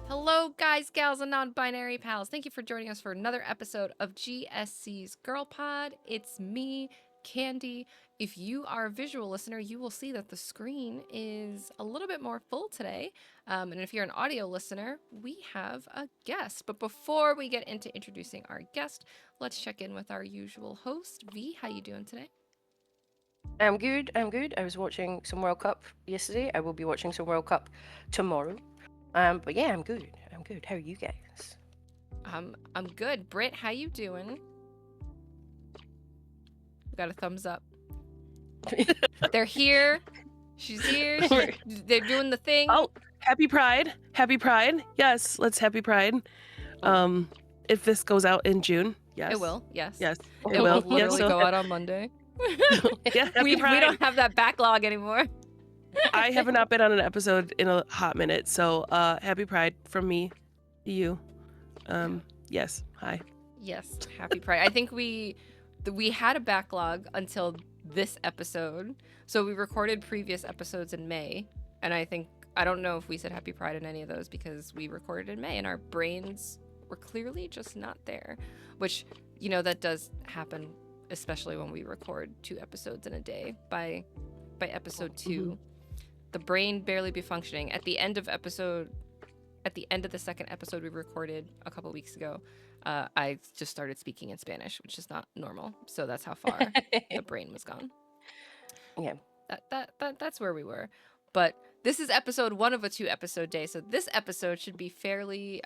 Hello, guys, gals, and non binary pals. Thank you for joining us for another episode of GSC's Girl Pod. It's me, Candy. If you are a visual listener, you will see that the screen is a little bit more full today. And if you're an audio listener, we have a guest. But before we get into introducing our guest, let's check in with our usual host. V, how you doing today? I'm good. I'm good. I was watching some World Cup yesterday. I will be watching some World Cup tomorrow. But yeah, I'm good. I'm good. How are you guys? I'm good. Britt, how you doing? We got a thumbs up. They're here. She's here. They're doing the thing. Oh, happy Pride. Happy Pride. Yes, let's happy Pride. If this goes out in June, yes. It will, yes. Yes, It will literally go out on Monday. Yeah, happy we Pride. don't have that backlog anymore. I have not been on an episode in a hot minute, so happy Pride from me to you. Yes, hi. Yes, happy Pride. I think we had a backlog until this episode. So we recorded previous episodes in May, and I don't know if we said happy Pride in any of those because we recorded in May and our brains were clearly just not there, which, you know, that does happen, especially when we record 2 episodes in a day. By episode 2, the brain barely be functioning. At the end of the second episode we recorded a couple weeks ago, I just started speaking in Spanish, which is not normal. So that's how far the brain was gone. Yeah. That's where we were. But this is episode 1 of a 2-episode day, so this episode should be fairly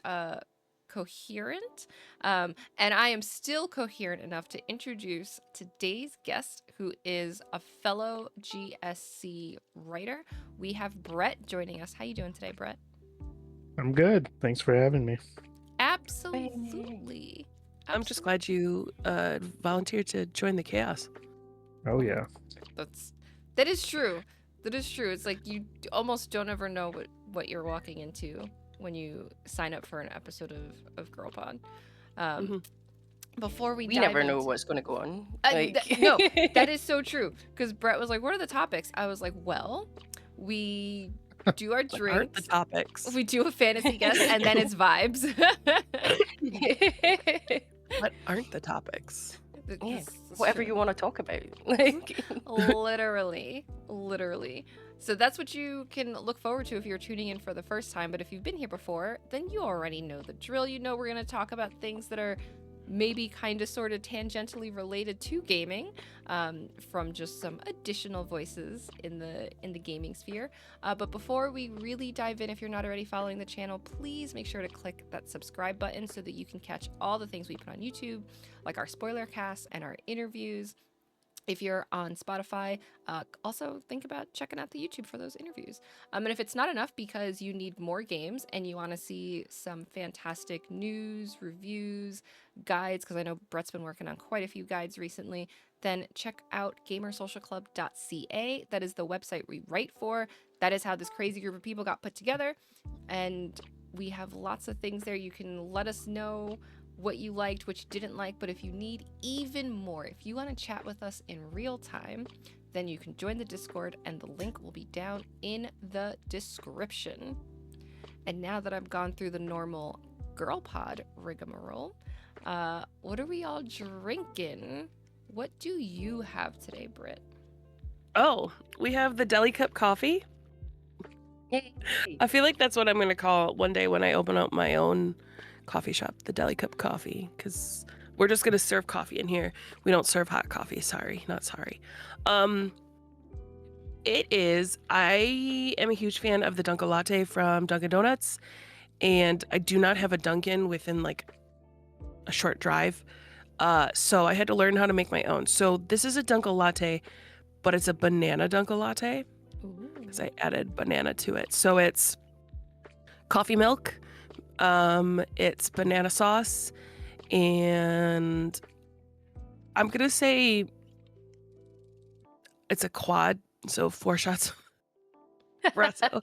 coherent. And I am still coherent enough to introduce today's guest, who is a fellow GSC writer. We have Brett joining us. How you doing today, Brett? I'm good. Thanks for having me. Absolutely. I'm just glad you volunteered to join the chaos. Oh yeah. That is true. That is true. It's like you almost don't ever know what you're walking into when you sign up for an episode of Girl Pod. Before we never know what's going to go on. No, that is so true. Because Brett was like, "What are the topics?" I was like, "Well, we do our drinks. Aren't the topics? We do a fantasy guest, and then it's vibes." What aren't the topics? Yeah, whatever you want to talk about. Literally. So that's what you can look forward to if you're tuning in for the first time. But if you've been here before, then you already know the drill. You know we're going to talk about things that are maybe kind of sort of tangentially related to gaming, from just some additional voices in the gaming sphere. But before we really dive in, if you're not already following the channel, please make sure to click that subscribe button so that you can catch all the things we put on YouTube, like our spoiler casts and our interviews. If you're on Spotify, also think about checking out the YouTube for those interviews. And if it's not enough because you need more games and you want to see some fantastic news, reviews, guides, because I know Brett's been working on quite a few guides recently, then check out gamersocialclub.ca. That is the website we write for. That is how this crazy group of people got put together. And we have lots of things there. You can let us know what you liked, what you didn't like, but if you need even more, if you want to chat with us in real time, then you can join the Discord and the link will be down in the description. And now that I've gone through the normal Girl Pod rigmarole, what are we all drinking? What do you have today, Britt? Oh, we have the Deli Cup coffee. Yay. I feel like that's what I'm going to call it one day when I open up my own coffee shop, the Deli Cup coffee, because we're just going to serve coffee in here. We don't serve hot coffee. Sorry, not sorry. It is, I am a huge fan of the Dunkin' Latte from Dunkin' Donuts, and I do not have a Dunkin' within like a short drive. So I had to learn how to make my own. So this is a Dunkin' Latte, but it's a banana Dunkin' Latte because I added banana to it. So it's coffee milk, it's banana sauce, and I'm gonna say it's a quad, so 4 shots of espresso.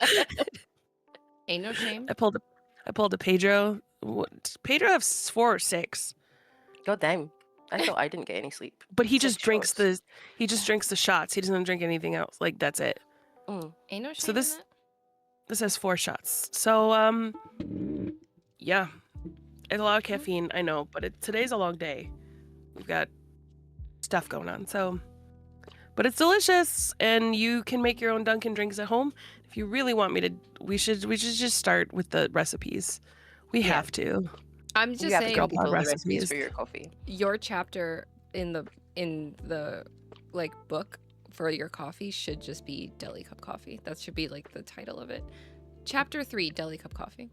Ain't no shame. I pulled a Pedro. Pedro has 4 or 6. God damn. I thought I didn't get any sleep. But he 6 just drinks shots. the shots. He doesn't drink anything else. Like, that's it. Mm. Ain't no shame So this- in that. This has 4 shots. So, yeah. It's a lot of caffeine, I know, but today's a long day. We've got stuff going on, so... But it's delicious, and you can make your own Dunkin' drinks at home. If you really want me to, we should just start with the recipes. We Yeah. have to. I'm You just have to saying, girl give people pod the recipes recipes. for your coffee. your chapter in the like book for your coffee should just be Deli Cup Coffee. That should be like the title of it. Chapter 3, Deli Cup Coffee.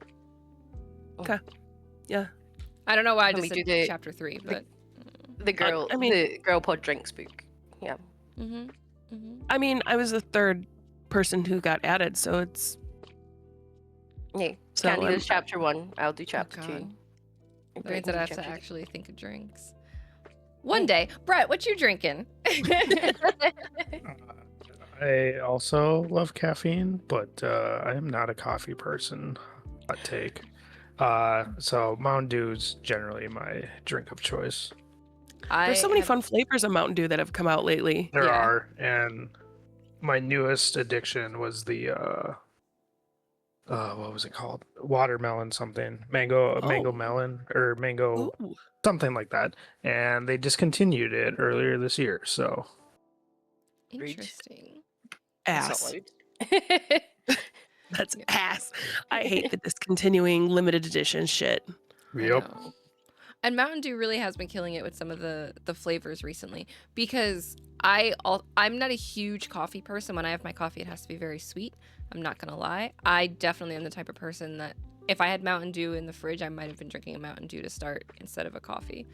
Yeah. I don't know why I Can just we said do the- chapter 3, the- but The girl, I mean- the girl pod drinks book. Yeah. mm-hmm. Mm-hmm. I mean, I was the 3rd person who got added, so it's... Yeah. So Candy I'm- does chapter 1. I'll do chapter 2. God. and That Brett means can that I do have to chapter actually think of drinks. One day. Brett, what you drinking? I also love caffeine, but I am not a coffee person. Hot take. So Mountain Dew's generally my drink of choice. There's so many have- fun flavors of Mountain Dew that have come out lately. There Yeah. are, and my newest addiction was the what was it called? Watermelon something, mango Oh. melon or mango Ooh. something like that, and they discontinued it earlier this year. So Interesting. That's Ass. not loud. That's Yeah. ass. I hate the discontinuing limited edition shit. I yep. know. And Mountain Dew really has been killing it with some of the flavors recently because I'm not a huge coffee person. When I have my coffee, it has to be very sweet. I'm not gonna lie. I definitely am the type of person that if I had Mountain Dew in the fridge, I might have been drinking a Mountain Dew to start instead of a coffee,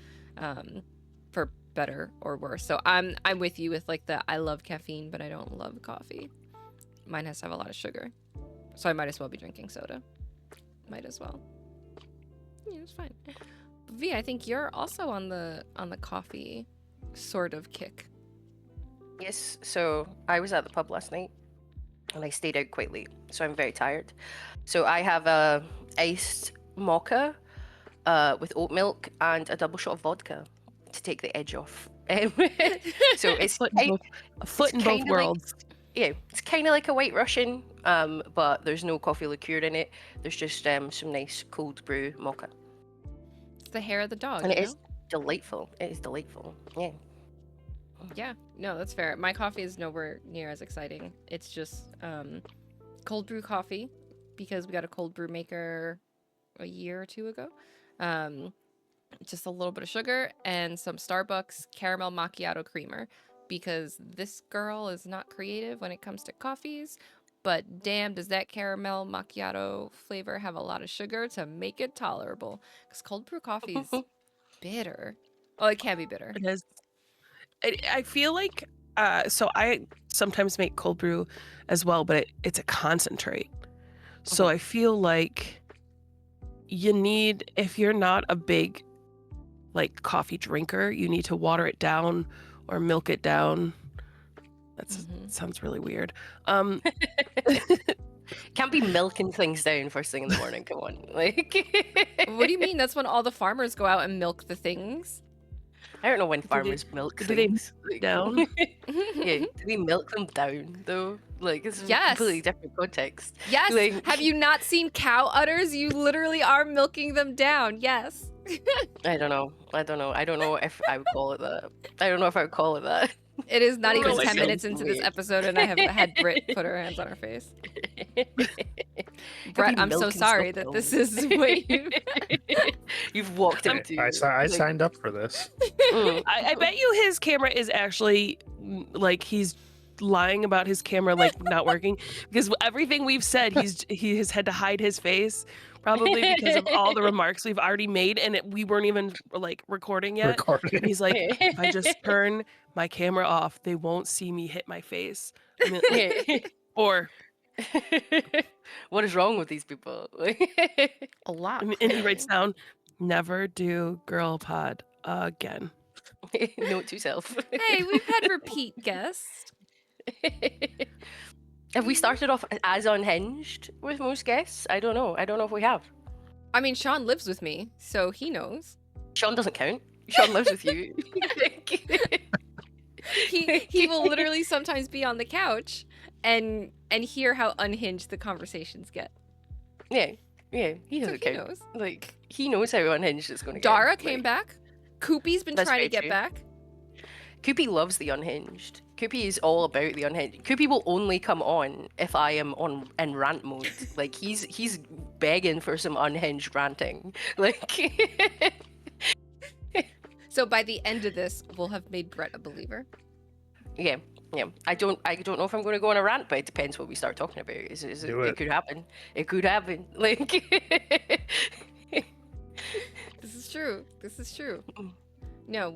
for better or worse. So I'm with you with like the I love caffeine, but I don't love coffee. Mine has to have a lot of sugar, so I might as well be drinking soda. Might as well. Yeah, it's fine. V, I think you're also on the coffee sort of kick. Yes, so I was at the pub last night and I stayed out quite late, so I'm very tired. So I have a iced mocha with oat milk and a double shot of vodka to take the edge off. So it's A foot in both kinda like- worlds. yeah, it's kind of like a White Russian, but there's no coffee liqueur in it. There's just some nice cold brew mocha, It's the hair of the dog. and it you is know? delightful. It is delightful. Yeah. Yeah, no, that's fair. My coffee is nowhere near as exciting. It's just cold brew coffee because we got a cold brew maker a year or 2 ago. Just a little bit of sugar and some Starbucks caramel macchiato creamer because this girl is not creative when it comes to coffees. But damn, does that caramel macchiato flavor have a lot of sugar to make it tolerable? Because cold brew coffee is bitter. Oh, it can be bitter. It is. I feel like so I sometimes make cold brew as well, but it's a concentrate. So I feel like you need, if you're not a big like coffee drinker, you need to water it down or milk it down. That sounds really weird. Can't be milking things down first thing in the morning. Come on, like. What do you mean? That's when all the farmers go out and milk the things. I don't know when they- farmers milk do they things. like- down? Yeah, do they milk them down though? Like it's a Yes. completely different context. Yes. Like- Have you not seen cow udders? You literally are milking them down. Yes. I don't know. I don't know if I would call it that. I don't know if I would call it that. It is not Oh, even my 10 God. minutes into this Weird. episode, and I have had Britt put her hands on her face. Brett, I'm so milking sorry stuff that this down. is what you. You've walked I'm- into. I like- signed up for this. Mm. I bet you his camera is actually like he's lying about his camera like not working because everything we've said he has had to hide his face probably because of all the remarks we've already made and we weren't even like recording yet. And Recording. he's like, if I just turn my camera off, they won't see me hit my face. I mean, like, or What is wrong with these people? A lot. and he writes down, "Never do girl pod again." Note to self. Hey, we've had repeat guests. Have we started off as unhinged with most guests? I don't know. I don't know if we have. I mean, Sean lives with me, so he knows. Sean doesn't count. Sean lives with you. He will literally sometimes be on the couch and hear how unhinged the conversations get. Yeah, he So doesn't he care. knows. Like, he knows how unhinged it's going to get. Dara came Like, back. Koopy's been That's trying to very get true. back. Koopy loves the unhinged. Koopy is all about the unhinged. Koopy will only come on if I am in rant mode. Like, he's begging for some unhinged ranting. Like, So by the end of this, we'll have made Brett a believer. yeah. I don't know if I'm going to go on a rant, but it depends what we start talking about. Do It it. could happen. It could happen. Like, This is true. Mm. No,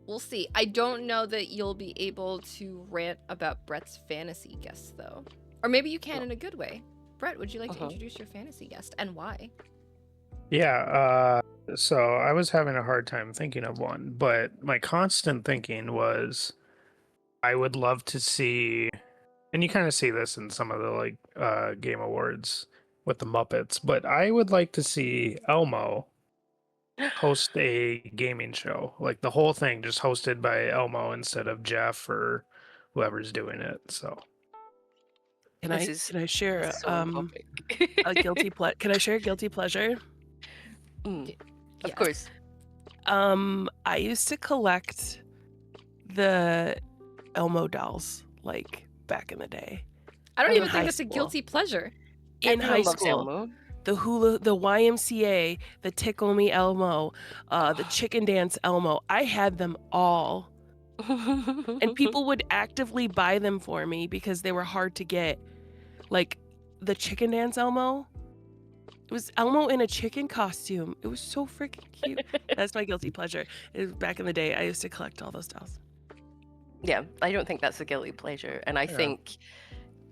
we'll see. I don't know that you'll be able to rant about Brett's fantasy guest though, or maybe you can in a good way. Brett, would you like to Uh-huh. introduce your fantasy guest and why? Yeah, so I was having a hard time thinking of one, but my constant thinking was I would love to see, and you kind of see this in some of the like game awards with the Muppets, but I would like to see Elmo host a gaming show, like the whole thing just hosted by Elmo instead of Jeff or whoever's doing it. So Can This I share is so on a guilty Can I share a guilty pleasure? Mm, Yes. Of course. I used to collect the Elmo dolls like back in the day. I don't In even think high that's a school. guilty pleasure. In Everyone high loves school, Elmo. the YMCA, the Tickle Me Elmo, the Chicken Dance Elmo. I had them all, and people would actively buy them for me because they were hard to get. Like the Chicken Dance Elmo. It was Elmo in a chicken costume. It was so freaking cute. That's my guilty pleasure. Back in the day, I used to collect all those dolls. Yeah, I don't think that's a guilty pleasure. And I Yeah. think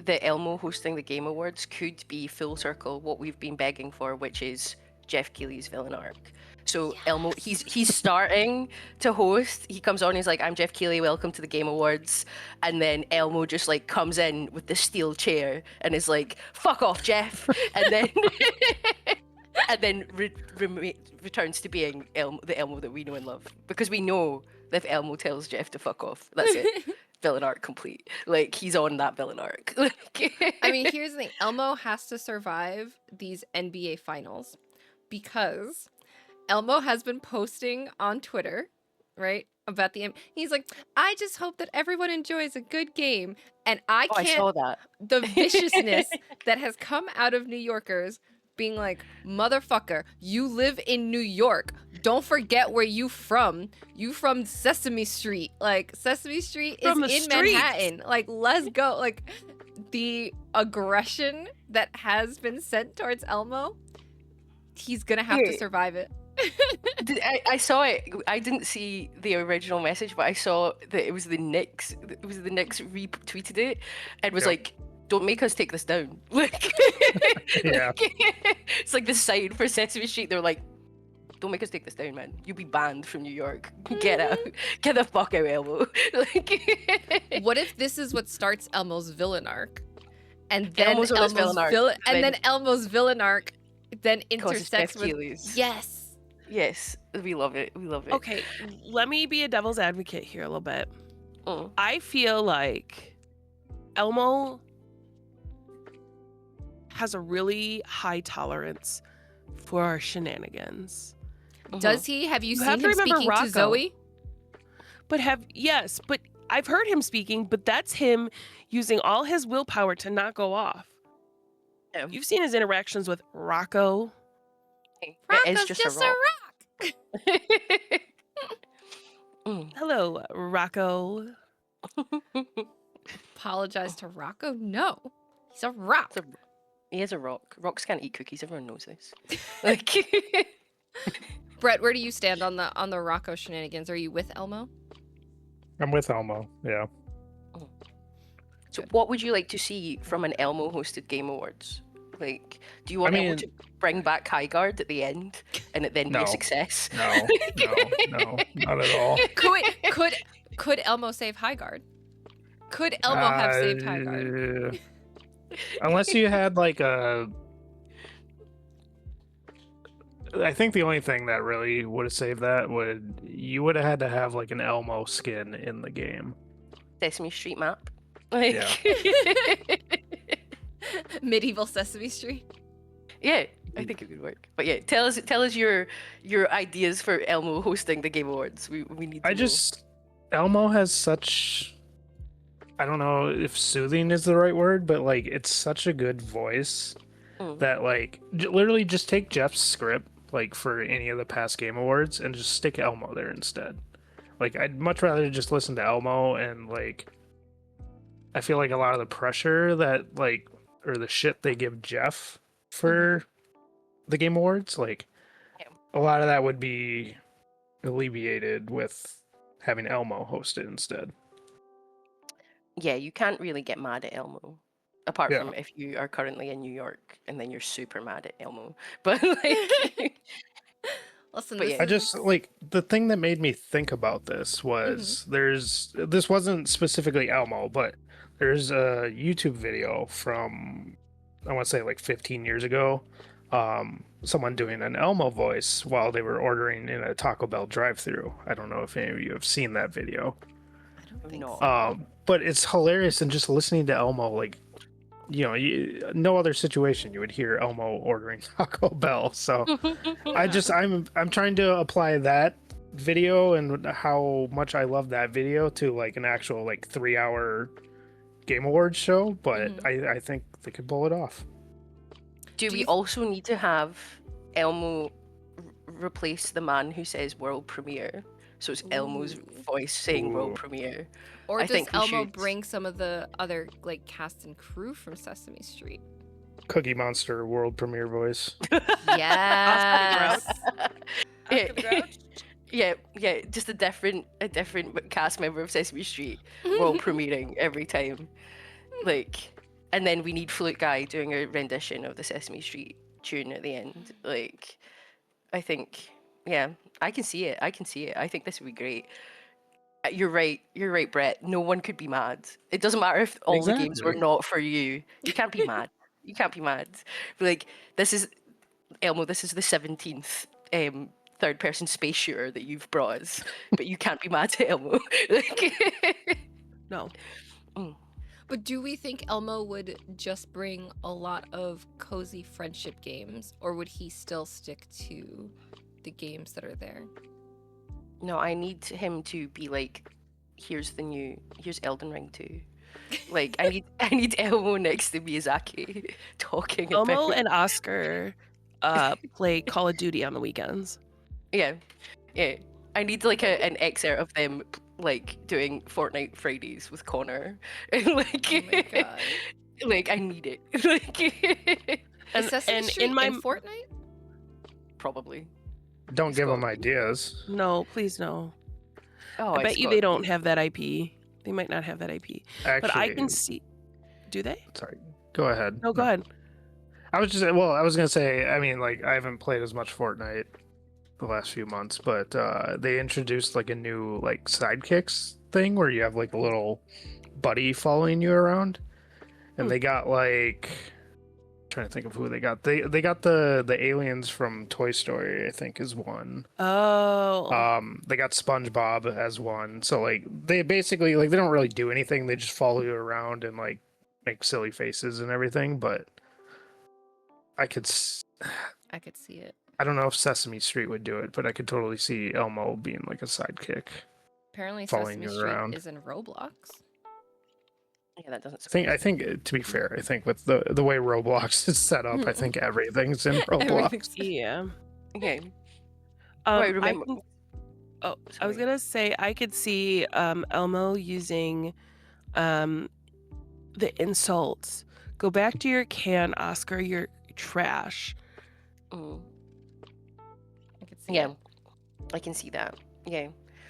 that Elmo hosting the Game Awards could be full circle what we've been begging for, which is Jeff Keighley's villain arc. So Elmo, he's starting to host. He comes on, he's like, "I'm Jeff Keighley, welcome to the Game Awards," and then Elmo just like comes in with the steel chair and is like, "Fuck off, Jeff," and then returns to being the Elmo that we know and love, because we know that if Elmo tells Jeff to fuck off, that's it. Villain arc complete. Like, he's on that villain arc. I mean, here's the thing. Elmo has to survive these NBA finals because Elmo has been posting on Twitter, right? About he's like, I just hope that everyone enjoys a good game. And I Oh, I can't, saw that. the viciousness that has come out of New Yorkers being like, motherfucker, you live in New York. Don't forget where you from. You from Sesame Street. Like, Sesame Street is From in the streets. Manhattan. Like, let's go. Like, the aggression that has been sent towards Elmo, he's gonna have to Hey. survive it. I saw it. I didn't see the original message, but I saw that it was the Knicks. It was the Knicks retweeted it and was Yep. like, "Don't make us take this down." Like, Yeah. it's like the sign for Sesame Street. They're like, "Don't make us take this down, man. You'll be banned from New York. Get out. Get the fuck out, Elmo." Like, What if this is what starts Elmo's villain arc, and then Elmo's on his villain arc, and then then Elmo's villain arc then causes intersects Jeff with Keighley's. yes. Yes, we love it. We love it. Okay, let me be a devil's advocate here a little bit. Mm. I feel like Elmo has a really high tolerance for our shenanigans. Does he? Have you You seen have to him remember speaking Rocco. to Zoe? But I've heard him speaking, but that's him using all his willpower to not go off. Yeah. You've seen his interactions with Rocco. It Rocco's is just a rock. Mm. Hello, Rocco. Apologize to Rocco? No, he's a rock. He is a rock. Rocks can't eat cookies. Everyone knows this. Like, Brett, where do you stand on the Rocco shenanigans? Are you with Elmo? I'm with Elmo. Yeah. so what would you like to see from an Elmo-hosted Game Awards? Like, do you want Elmo mean- to bring back Highguard at the end and it then be No. a success? No, not at all. Could Elmo save Highguard? Could Elmo have saved Highguard? Unless you had like a. I think the only thing that really would have saved that you would have had to have like an Elmo skin in the game. Sesame Street map. Like, Yeah. Medieval Sesame Street. yeah, I think it would work. But yeah, tell us your ideas for Elmo hosting the Game Awards. We need to know. Elmo has such, I don't know if soothing is the right word, but like it's such a good voice Mm. that like literally just take Jeff's script like for any of the past Game Awards and just stick Elmo there instead. Like I'd much rather just listen to Elmo, and like I feel like a lot of the pressure that like or the shit they give Jeff for the Game Awards, like Yeah. a lot of that would be alleviated with having Elmo host it instead. Yeah, you can't really get mad at Elmo. Apart Yeah. from if you are currently in New York and then you're super mad at Elmo. But like Listen, But this yeah. I just is- like the thing that made me think about this was this wasn't specifically Elmo, but there's a YouTube video from I want to say like 15 years ago, someone doing an Elmo voice while they were ordering in a Taco Bell drive-through. I don't know if any of you have seen that video. I don't think No. so. But it's hilarious, and just listening to Elmo, like, you know, no other situation you would hear Elmo ordering Taco Bell. So I'm trying to apply that video and how much I love that video to like an actual like 3-hour Game Awards show, but I think they could pull it off. Do Do we you- also need to have Elmo replace the man who says world premiere? So it's Elmo's Ooh. voice saying world Ooh. premiere. Or I does think we Elmo should- bring some of the other like cast and crew from Sesame Street? Cookie Monster world premiere voice. Yes. Oscar the Grouch? Yeah, just a different cast member of Sesame Street world premiering every time. Like, and then we need Flute Guy doing a rendition of the Sesame Street tune at the end. Like, I think, yeah, I can see it. I think this would be great. You're right, Brett. No one could be mad. It doesn't matter if all the games were Exactly. not for you. You can't be mad. You can't be mad. But like, this is Elmo. This is the 17th third-person space shooter that you've brought us, but you can't be mad at Elmo. Like, No. But do we think Elmo would just bring a lot of cozy friendship games, or would he still stick to the games that are there? no, I need him to be like, here's Elden Ring 2. Like, I need Elmo next to Miyazaki talking Elmo about and Oscar play Call of Duty on the weekends. yeah. I need like an excerpt of them like doing Fortnite Fridays with Connor. And like, Oh my god. like I need it. Like, Is Sesame Street in my in Fortnite? probably. Don't It's give them got- ideas. No, please no. Oh, I bet it's you got- they don't have that IP. They might not have that IP. Actually, But I can see. Do they? Sorry, go ahead. No, go ahead. I was gonna say, I mean, like, I haven't played as much Fortnite the last few months, but they introduced like a new like sidekicks thing where you have like a little buddy following you around, and they got like, trying to think of who they got. They got the aliens from Toy Story, I think, is one. Oh. They got SpongeBob as one. So like they basically like they don't really do anything. They just follow you around and like make silly faces and everything. But I could I could see it. I don't know if Sesame Street would do it, but I could totally see Elmo being like a sidekick. Apparently Following Sesame you Street around. is in Roblox. Yeah, that doesn't. I think to be fair, I think with the way Roblox is set up, I think everything's in Roblox. Everything's- Yeah. Okay. I remember- can- I was Sorry. gonna say I could see Elmo using the insults. Go back to your can, Oscar. You're trash. Mm. I could see Yeah, it. I can see that. Yeah,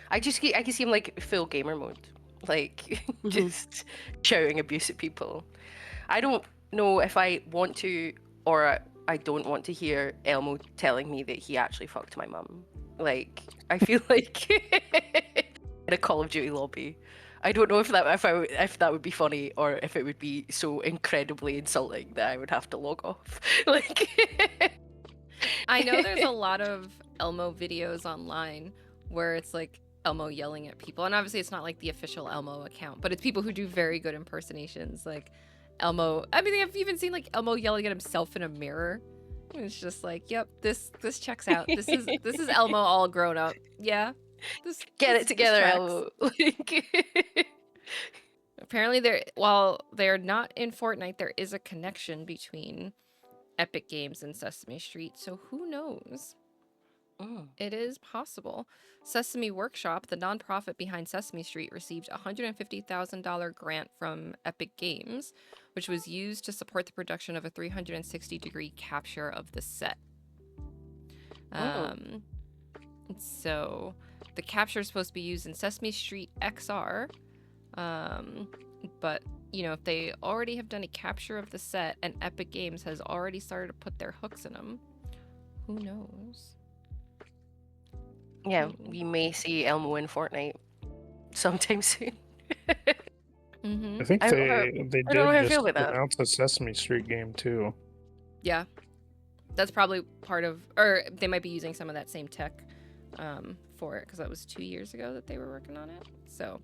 I can see him like full gamer mode, like Mhm. just shouting abuse at people. I don't know if I want to or I don't want to hear Elmo telling me that he actually fucked my mum. Like I feel like in a Call of Duty lobby. I don't know if that would be funny or if it would be so incredibly insulting that I would have to log off. Like I know there's a lot of Elmo videos online where it's like Elmo yelling at people. And obviously it's not like the official Elmo account, but it's people who do very good impersonations. Like Elmo, I mean, I've even seen like Elmo yelling at himself in a mirror. And it's just like, yep, this checks out. This is Elmo all grown up. Yeah. Get this it together, tracks. Elmo. Like, Apparently while they're not in Fortnite, there is a connection between Epic Games and Sesame Street, so who knows? mm. It is possible. Sesame Workshop, the nonprofit behind Sesame Street, received a $150,000 grant from Epic Games, which was used to support the production of a 360-degree capture of the set. So the capture is supposed to be used in Sesame Street XR, but you know, if they already have done a capture of the set and Epic Games has already started to put their hooks in them, who knows? Yeah, we may see Elmo in Fortnite sometime soon. Mm-hmm. I think I don't they know how I did feel just about that. announce a Sesame Street game too. Yeah, that's probably part of, or they might be using some of that same tech for it, because that was 2 years ago that they were working on it. So,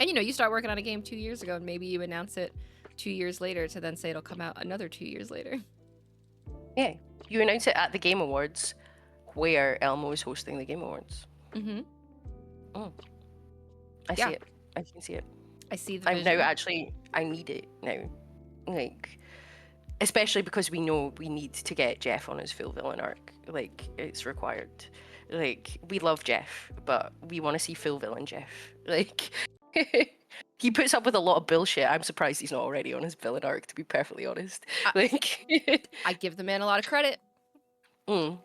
and you know, you start working on a game 2 years ago and maybe you announce it 2 years later to then say it'll come out another 2 years later. Yeah, you announce it at the Game Awards, where Elmo is hosting the Game Awards. Mm-hmm. I Yeah. see it. I can see it. I see the I'm vision. now actually, I need it now. Like, especially because we know we need to get Jeff on his full villain arc. Like, it's required. Like, we love Jeff, but we want to see full villain Jeff. Like, he puts up with a lot of bullshit. I'm surprised he's not already on his villain arc, to be perfectly honest. Like, I give the man a lot of credit mm.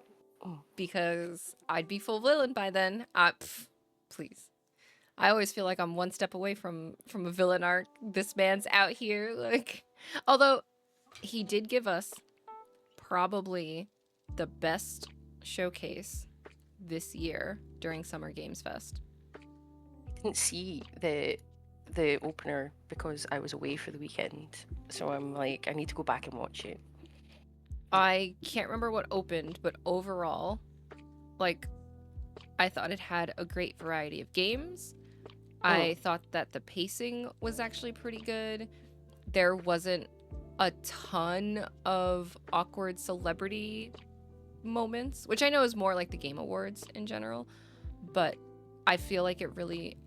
because I'd be full villain by then. Please. I always feel like I'm one step away from a villain arc. This man's out here, like, although he did give us probably the best showcase this year during Summer Games Fest. Didn't see the opener because I was away for the weekend. So I'm like, I need to go back and watch it. I can't remember what opened, but overall, like, I thought it had a great variety of games. I thought that the pacing was actually pretty good. There wasn't a ton of awkward celebrity moments, which I know is more like the Game Awards in general, but I feel like it really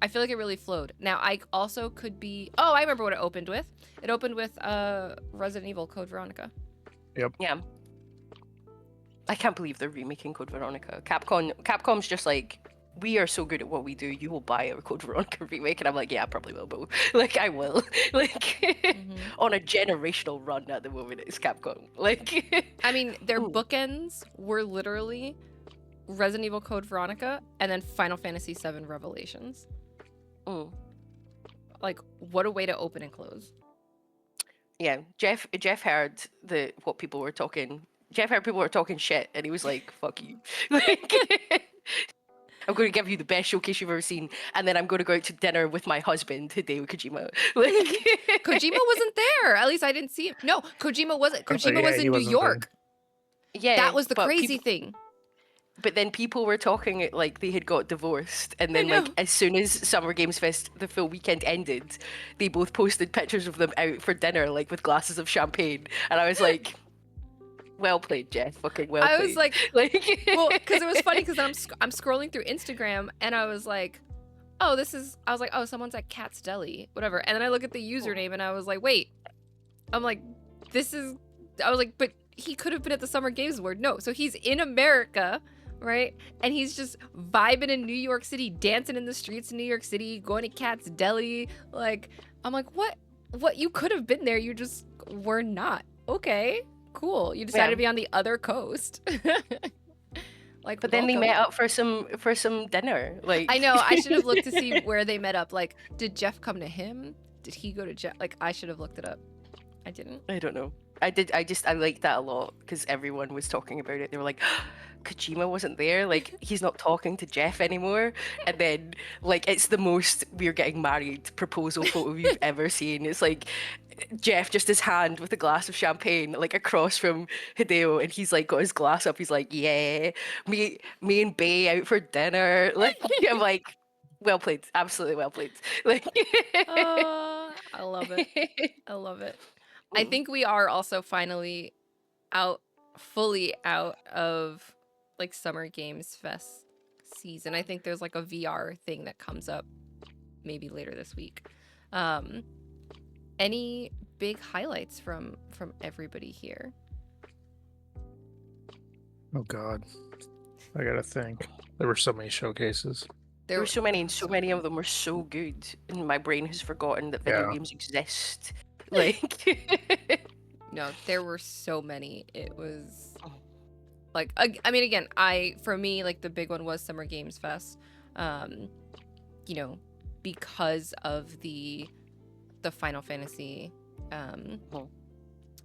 flowed. Now, I also could be, I remember what it opened with. It opened with Resident Evil Code Veronica. Yeah. I can't believe they're remaking Code Veronica. Capcom's just like, we are so good at what we do, you will buy our Code Veronica remake. And I'm like, yeah, I probably will, but like, I will. Like, on a generational run at the moment, it's Capcom. Like, I mean, their bookends were literally Resident Evil Code Veronica and then Final Fantasy VII Revelations. Like, what a way to open and close. Yeah, Jeff heard what people were talking. Jeff heard people were talking shit, and he was like, "Fuck you!" Like, I'm going to give you the best showcase you've ever seen, and then I'm going to go out to dinner with my husband, Hideo Kojima. Like, Kojima wasn't there. At least I didn't see him. No, Kojima wasn't. Kojima was in New York. Yeah, that was the crazy thing. But then people were talking like they had got divorced, and then like as soon as Summer Games Fest, the full weekend ended, they both posted pictures of them out for dinner, like with glasses of champagne, and I was like, "Well played, Jeff. Fucking well played." I was like, well, because it was funny because I'm scrolling through Instagram and I was like, someone's at Cat's Deli, whatever, and then I look at the username and I was like, wait, I'm like, but he could have been at the Summer Games Award. No, so he's in America. Right? And he's just vibing in New York City, dancing in the streets of New York City, going to Cat's Deli. Like, I'm like, what? You could have been there. You just were not. Okay, cool. You decided to be on the other coast. Like, but then they met up for some dinner. Like, I know. I should have looked to see where they met up. Like, did Jeff come to him? Did he go to Jeff? Like, I should have looked it up. I didn't. I don't know. I did. I liked that a lot because everyone was talking about it. They were like, Kojima wasn't there. Like, he's not talking to Jeff anymore. And then, like, it's the most we're getting married proposal photo you've ever seen. It's like Jeff just his hand with a glass of champagne, like across from Hideo, and he's like got his glass up. He's like, yeah, me and Bay out for dinner. Like, I'm like, Well played. Absolutely well played. Like. I love it. I love it. I Mm. think we are also finally fully out of like Summer Games Fest season. I think there's like a VR thing that comes up maybe later this week. Any big highlights from everybody here? Oh God, I gotta think. There were so many showcases. There were so many, and so many of them were so good, and my brain has forgotten that video Yeah. games exist. Like. No, there were so many. It was Oh. like I mean, again, for me, like the big one was Summer Games Fest. You know, because of the Final Fantasy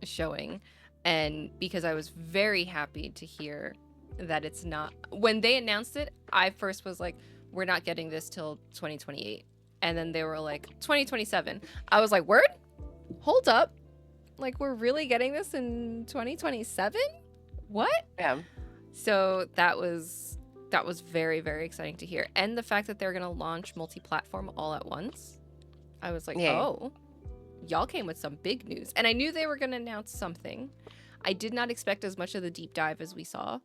showing, and because I was very happy to hear that it's not, when they announced it, I first was like, we're not getting this till 2028, and then they were like 2027. I was like, word, hold up, like we're really getting this in 2027? What? Yeah. So that was very, very exciting to hear. And the fact that they're gonna launch multi-platform all at once, I was like, Yeah. oh, y'all came with some big news. And I knew they were gonna announce something. I did not expect as much of the deep dive as we saw.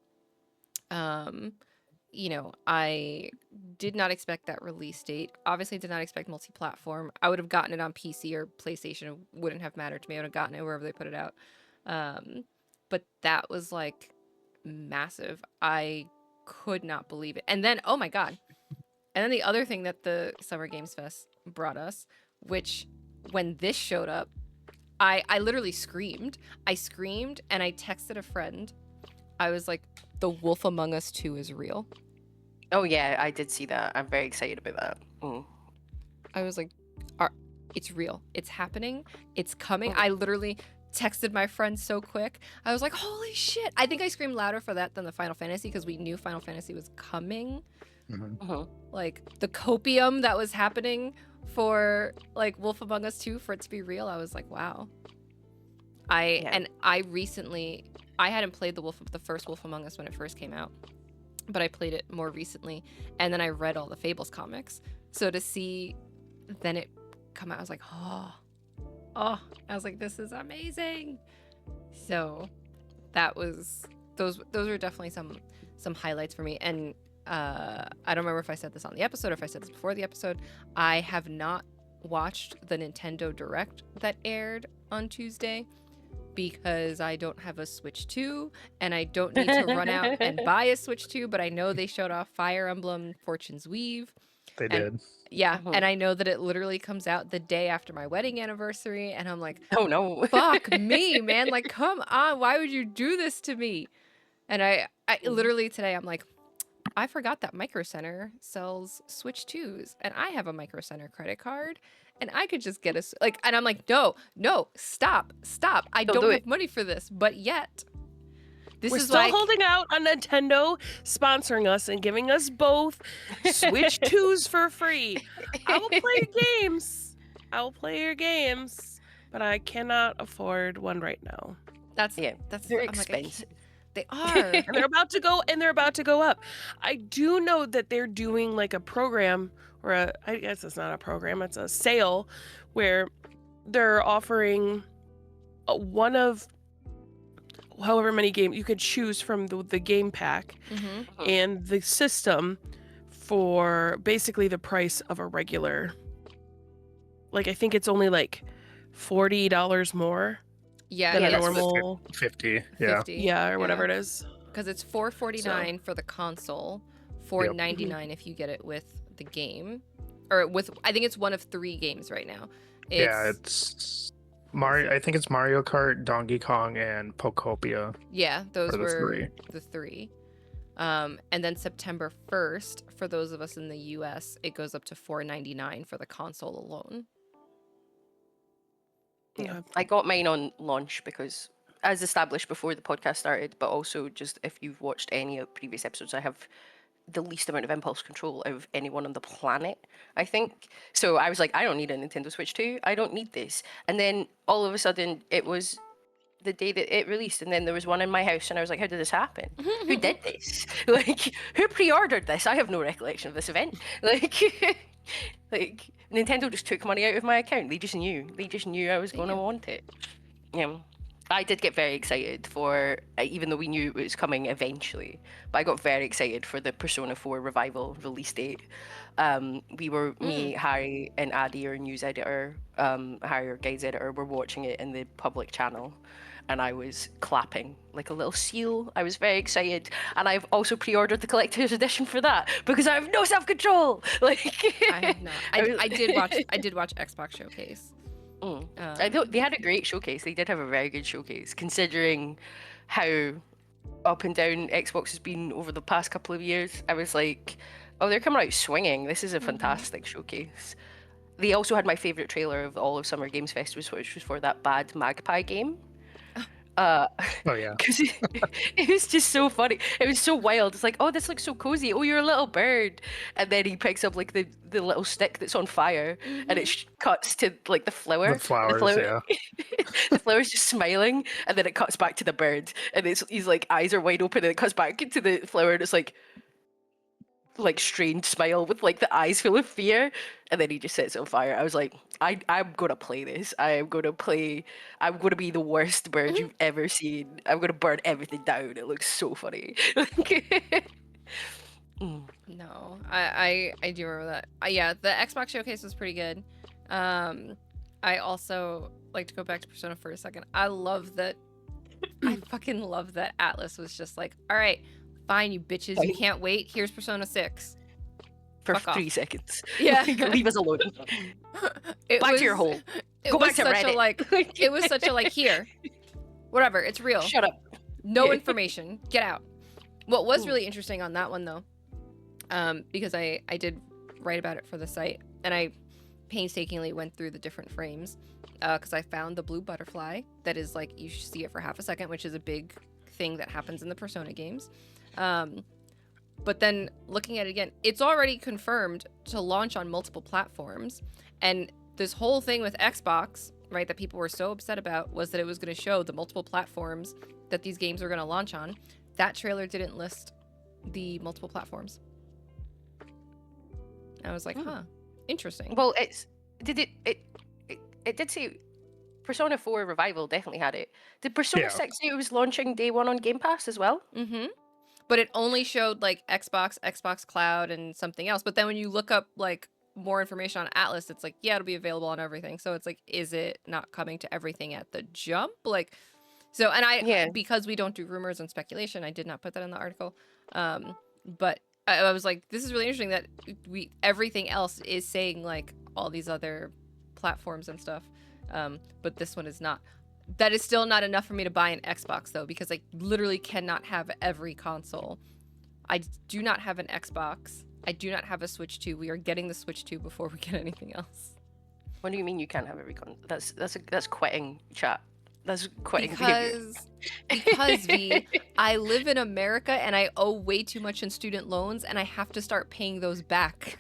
You know, I did not expect that release date. Obviously, did not expect multi-platform. I would have gotten it on PC or PlayStation. It wouldn't have mattered to me. I would have gotten it wherever they put it out. But that was like massive. I could not believe it. And then, oh my God. And then the other thing that the Summer Games Fest brought us, which when this showed up, I literally screamed. I screamed and I texted a friend. I was like, The Wolf Among Us 2 is real. Oh yeah, I did see that. I'm very excited about that. Mm. I was like, it's real. It's happening. It's coming. Oh. I literally texted my friend so quick. I was like, holy shit. I think I screamed louder for that than the Final Fantasy because we knew Final Fantasy was coming. Mhm. Like the copium that was happening for like Wolf Among Us 2 for it to be real. I was like, wow. I hadn't played the first Wolf Among Us when it first came out, but I played it more recently, and then I read all the Fables comics. So to see then it come out, I was like, oh, I was like, this is amazing. So that was those were definitely some highlights for me. And I don't remember if I said this on the episode or if I said this before the episode. I have not watched the Nintendo Direct that aired on Tuesday because I don't have a Switch 2 and I don't need to run out and buy a Switch 2, but I know they showed off Fire Emblem Fortune's Weave. They And- did. Yeah, Mhm. and I know that it literally comes out the day after my wedding anniversary, and I'm like, Oh no. fuck me, man. Like, come on, why would you do this to me? And I literally today, I'm like, I forgot that Micro Center sells Switch 2s, and I have a Micro Center credit card, and I could just get and I'm like, no, stop. I Don't don't do have it. money for this, but yet. This We're is still like, holding out on Nintendo sponsoring us and giving us both Switch 2s for free. I will play your games. I will play your games, but I cannot afford one right now. that's Yeah, that's they're I'm like, I can't- expensive. They are. And they're about to go up. I do know that they're doing like a program or I guess it's not a program, it's a sale where they're offering one of however many games you could choose from the game pack Mhm. and the system for basically the price of a regular. Like I think it's only like $40 more Yeah, than Yeah, a that's what- normal 50. Yeah. 50. yeah or whatever it is. Because it's $449 for the console, $499 if you get it with the game, or with I think it's one of 3 games right now. Yeah, it's Mario. I think it's Mario Kart, Donkey Kong, and Pokopia. Yeah, those Or the were 3. the 3. And then September 1st, for those of us in the US, it goes up to $499 for the console alone. Yeah. I got mine on launch because, as established before the podcast started, but also just if you've watched any of previous episodes, I have the least amount of impulse control of anyone on the planet, I think. So I was like, I don't need a Nintendo Switch 2. I don't need this. And then all of a sudden it was the day that it released, and then there was one in my house, and I was like, how did this happen? Who did this? Like, who pre-ordered this? I have no recollection of this event. Like, like Nintendo just took money out of my account. They just knew. They just knew I was going to want it. Yeah. I did get very excited for, even though we knew it was coming eventually, but I got very excited for the Persona 4 Revival release date. Me, Harry, and Addy, our news editor, Harry, our guides editor, were watching it in the public channel, and I was clapping like a little seal. I was very excited, and I've also pre-ordered the collector's edition for that because I have no self-control. Like, I have not. I did watch Xbox Showcase. I thought they had a great showcase. They did have a very good showcase, considering how up and down Xbox has been over the past couple of years. I was like, oh, they're coming out swinging. This is a fantastic showcase. They also had my favorite trailer of all of Summer Games Fest, which was for that bad Magpie game. Oh yeah. Because it was just so funny. It was so wild. It's like, oh, this looks so cozy. Oh, you're a little bird. And then he picks up like the little stick that's on fire, and it cuts to like the flower. The flowers, yeah. The flower's just smiling, and then it cuts back to the bird, and he's like eyes are wide open, and it cuts back into the flower, and it's like strange smile with like the eyes full of fear, and then he just sets it on fire. I was like, I'm gonna play this. I'm gonna be the worst bird you've ever seen. I'm gonna burn everything down. It looks so funny. No, I do remember that. Yeah, the Xbox Showcase was pretty good. I also like to go back to Persona for a second. I love that. I fucking love that Atlas was just like, all right, fine, you bitches, you can't wait. Here's Persona 6. For Fuck 3 off. seconds. Yeah. Leave us alone. Back to your hole. It Go was back to such a Reddit. it was such a like, here, whatever, it's real. Shut up. No information. Get out. What was really interesting on that one though, because I did write about it for the site, and I painstakingly went through the different frames, because I found the blue butterfly that is like, you see it for half a second, which is a big thing that happens in the Persona games. But then looking at it again, it's already confirmed to launch on multiple platforms, and this whole thing with Xbox, right, that people were so upset about, was that it was going to show the multiple platforms that these games are going to launch on. That trailer didn't list the multiple platforms. I was like, huh, interesting. Well, it did say Persona 4 Revival definitely had it. Did Persona 6 say it was launching day one on Game Pass as well? Mm-hmm. But it only showed like Xbox Cloud, and something else. But then when you look up like more information on Atlas, it's like, yeah, it'll be available on everything. So it's like, is it not coming to everything at the jump? Like, so, and because we don't do rumors and speculation, I did not put that in the article. But I was like, this is really interesting that everything else is saying like all these other platforms and stuff. But this one is not. That is still not enough for me to buy an Xbox though, because I literally cannot have every console. I do not have an Xbox. I do not have a Switch 2. We are getting the Switch 2 before we get anything else. What do you mean you can't have every console? That's quitting, chat. That's quitting behavior. Because V, I live in America and I owe way too much in student loans, and I have to start paying those back.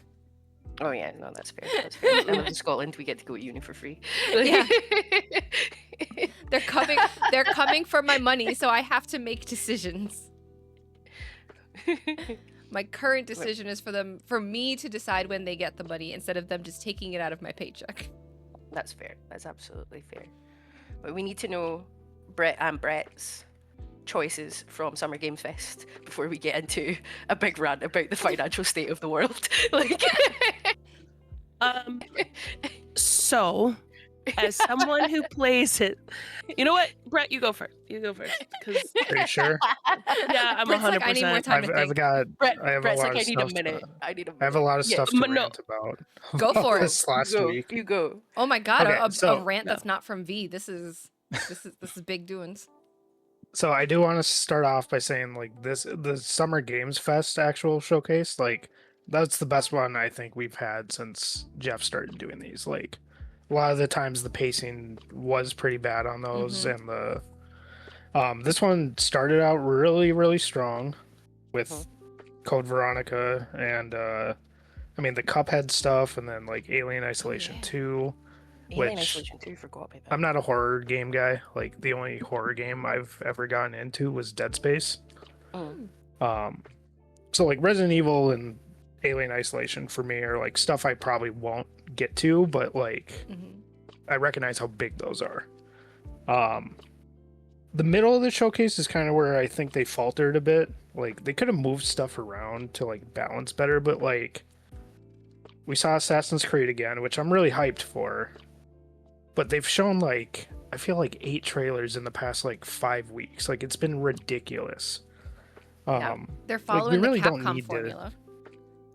Oh yeah, no, that's fair. That's fair. I live in Scotland. We get to go to uni for free. Yeah. They're coming for my money, so I have to make decisions. My current decision is for me to decide when they get the money, instead of them just taking it out of my paycheck. That's fair. That's absolutely fair. But we need to know Brett and Brett's choices from Summer Games Fest before we get into a big rant about the financial state of the world. Like, so as someone who plays it, you know what, Brett, you go first. Are you sure? Yeah, I'm 100%. Like, I need more time to think. Brett's like, I need a minute. I have a lot of stuff to rant about. Go for it. This last week. You go. Oh my god, Okay, a rant that's not from V. This is big doings. So I do want to start off by saying, like, the Summer Games Fest actual showcase, like, that's the best one I think we've had since Jeff started doing these. Like, a lot of the times the pacing was pretty bad on those, and this one started out really, really strong with Code Veronica and I mean the Cuphead stuff, and then like Alien Isolation 2. Alien which Isolation 2, forgot about that. I'm not a horror game guy. Like the only horror game I've ever gotten into was Dead Space. Mm. So like Resident Evil and Alien Isolation for me are like stuff I probably won't get to, but like I recognize how big those are. The middle of the showcase is kind of where I think they faltered a bit. Like they could have moved stuff around to like balance better, but like we saw Assassin's Creed again, which I'm really hyped for. But they've shown like I feel like 8 trailers in the past like 5 weeks. Like it's been ridiculous. Yeah. They're we following really the don't Capcom need to- formula.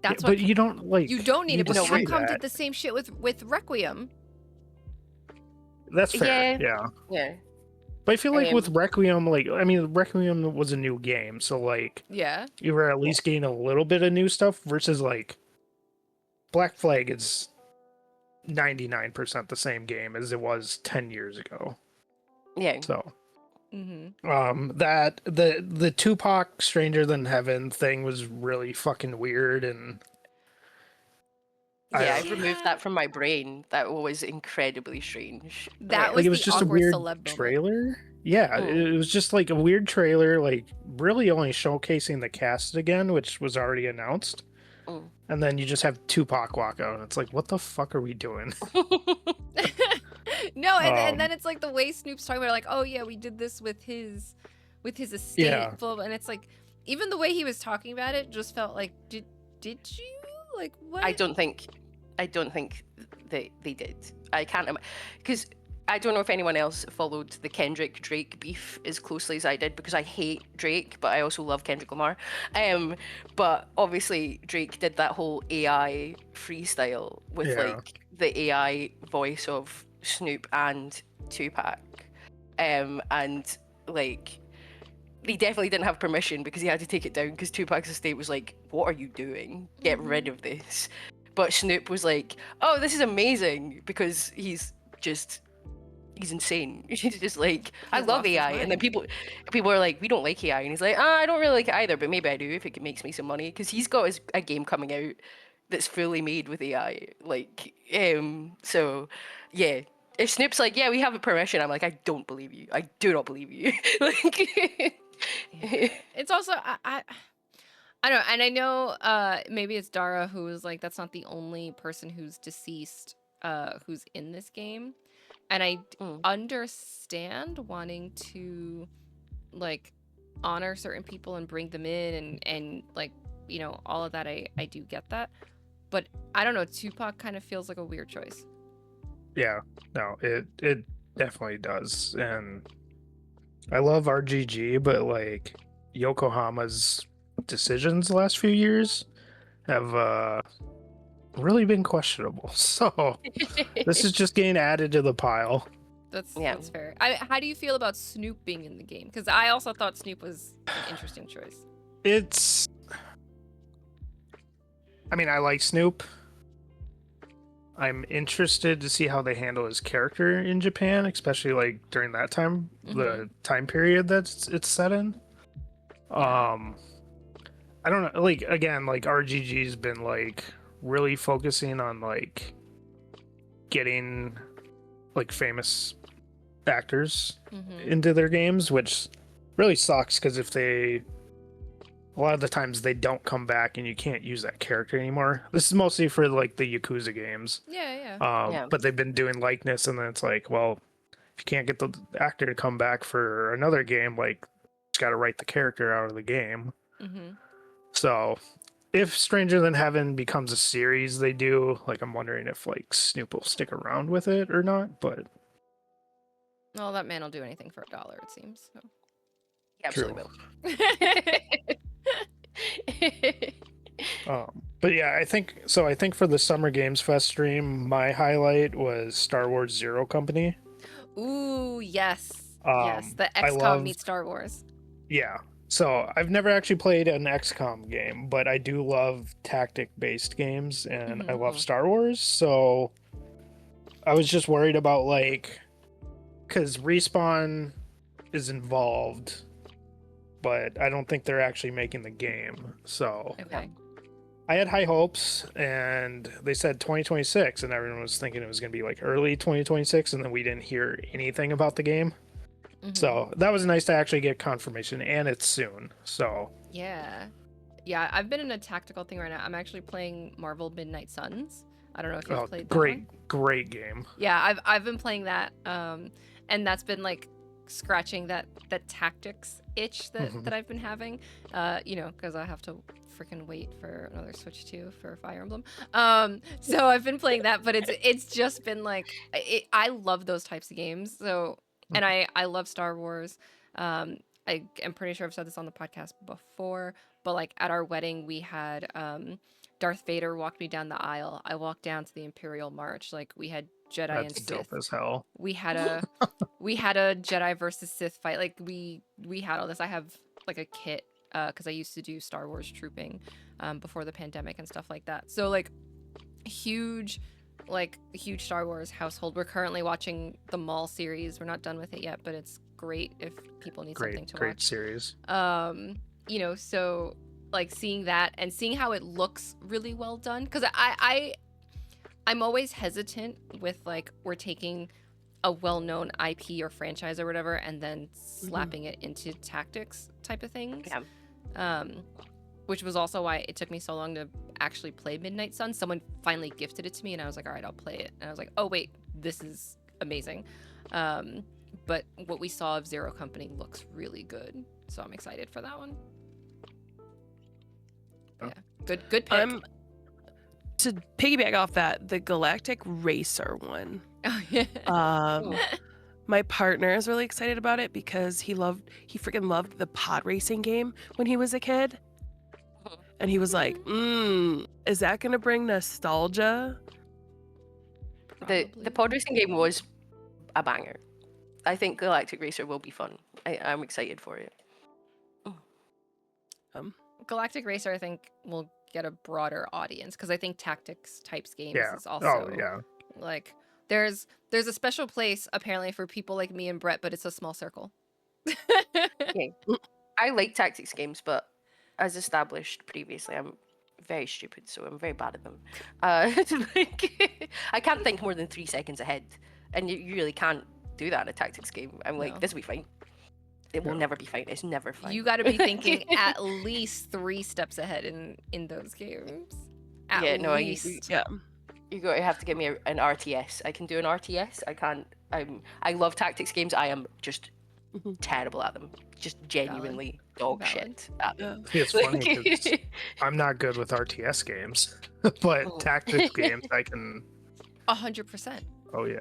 Yeah, That's but what you don't like you don't need it. But to say Capcom that. did the same shit with Requiem. That's fair. Yeah. Yeah. Yeah. But I feel like with Um, Requiem, like I mean, Requiem was a new game, so like Yeah. you were at least getting a little bit of new stuff versus like Black Flag is 99% the same game as it was 10 years ago. Yeah. So Mm-hmm. that the Tupac Stranger Than Heaven thing was really fucking weird, and Yeah, I- I've removed that from my brain. That was incredibly strange. That like was it was the just a awkward weird celeb moment. trailer. Yeah, Mm. it was just like a weird trailer, like really only showcasing the cast again, which was already announced. Mm. And then you just have Tupac walk out, and it's like, what the fuck are we doing? No, and Um, then it's like the way Snoop's talking about, like, oh yeah, we did this with his estate, Yeah. and it's like, even the way he was talking about it just felt like, did you like what? I don't think they did. I can't because I don't know if anyone else followed the Kendrick Drake beef as closely as I did, because I hate Drake, but I also love Kendrick Lamar. But obviously Drake did that whole AI freestyle with Yeah. like the AI voice of Snoop and Tupac, and like he definitely didn't have permission because he had to take it down because Tupac's estate was like, "What are you doing? Get rid of this." But Snoop was like, "Oh, this is amazing," because he's insane. He's just like, "I He's love lost his AI," and then mind. people are like, "We don't like AI," and he's like, "I don't really like it either, but maybe I do if it makes me some money," because he's got a game coming out that's fully made with AI. Like, so yeah. If Snoop's like, "Yeah, we have a permission," I'm like, "I don't believe you. I do not believe you." Like, It's also I don't know, and I know maybe it's Dara who was like, that's not the only person who's deceased who's in this game, and I Mm. understand wanting to like honor certain people and bring them in and like, you know, all of that. I do get that, but I don't know, Tupac kind of feels like a weird choice. Yeah, no, it definitely does. And I love RGG, but like Yokohama's decisions the last few years have really been questionable. So this is just getting added to the pile. Yeah. That's fair. How do you feel about Snoop being in the game? Because I also thought Snoop was an interesting choice. It's I mean, I like Snoop. I'm interested to see how they handle his character in Japan, especially like during that time, the time period that's it's set in. I don't know, like again, like RGG's been like really focusing on like getting like famous actors into their games, which really sucks because if they a lot of the times they don't come back and you can't use that character anymore. This is mostly for like the Yakuza games. Yeah. Yeah. But they've been doing likeness, and then it's like, well, if you can't get the actor to come back for another game, like, just got to write the character out of the game. So, if Stranger Than Heaven becomes a series they do, like, I'm wondering if like Snoop will stick around with it or not. But Well, that man will do anything for $1, it seems. So. He absolutely will. but yeah, I think so. I think for the Summer Games Fest stream, my highlight was Star Wars Zero Company. Ooh, yes. Yes, the I XCOM love- meets Star Wars. Yeah. So I've never actually played an XCOM game, but I do love tactic-based games, and I love Star Wars. So I was just worried about like, because Respawn is involved, but I don't think they're actually making the game. So Okay. I had high hopes, and they said 2026, and everyone was thinking it was going to be like early 2026, and then we didn't hear anything about the game. Mhm. So that was nice to actually get confirmation, and it's soon. So Yeah. Yeah, I've been in a tactical thing right now. I'm actually playing Marvel Midnight Suns. I don't know if you've played that one. great game. Yeah, I've been playing that, and that's been like scratching that tactics itch that I've been having, because I have to freaking wait for another Switch 2 for Fire Emblem. So I've been playing that, but it's just been like I love those types of games. So, and I love Star Wars. I am pretty sure I've said this on the podcast before, but like at our wedding we had Darth Vader walked me down the aisle. I walked down to the Imperial March. Like we had Jedi and That's Sith. dope as hell. We had a Jedi versus Sith fight. Like we had all this. I have like a kit because I used to do Star Wars trooping before the pandemic and stuff like that. So like huge Star Wars household. We're currently watching the Maul series. We're not done with it yet, but it's great if people need something to Great watch. series. So like seeing that and seeing how it looks really well done, because I'm always hesitant with like we're taking a well-known IP or franchise or whatever and then slapping it into tactics type of things. Yeah. Which was also why it took me so long to actually play Midnight Sun. Someone finally gifted it to me and I was like, all right, I'll play it. And I was like, oh wait, this is amazing. But what we saw of Zero Company looks really good. So I'm excited for that one. Oh. Yeah. Good pick. To piggyback off that, the Galactic Racer one. Oh, yeah. My partner is really excited about it because he freaking loved the pod racing game when he was a kid. And he was like, is that going to bring nostalgia? The pod racing game was a banger. I think Galactic Racer will be fun. I'm excited for it. Galactic Racer, I think, will get a broader audience because I think tactics types games is also like there's a special place apparently for people like me and Brett, but it's a small circle. Yeah. I like tactics games, but as established previously, I'm very stupid, so I'm very bad at them. I can't think more than 3 seconds ahead, and you really can't do that in a tactics game. I'm like, No. this will be fine. It will never be fine. It's never fine. You got to be thinking at least 3 steps ahead in those games. At least. You got to have to give me an RTS. I can do an RTS. I can't. I love tactics games. I am just terrible at them. Just genuinely dog shit at them. It's funny because I'm not good with RTS games, but tactics games I can. 100%. Oh yeah.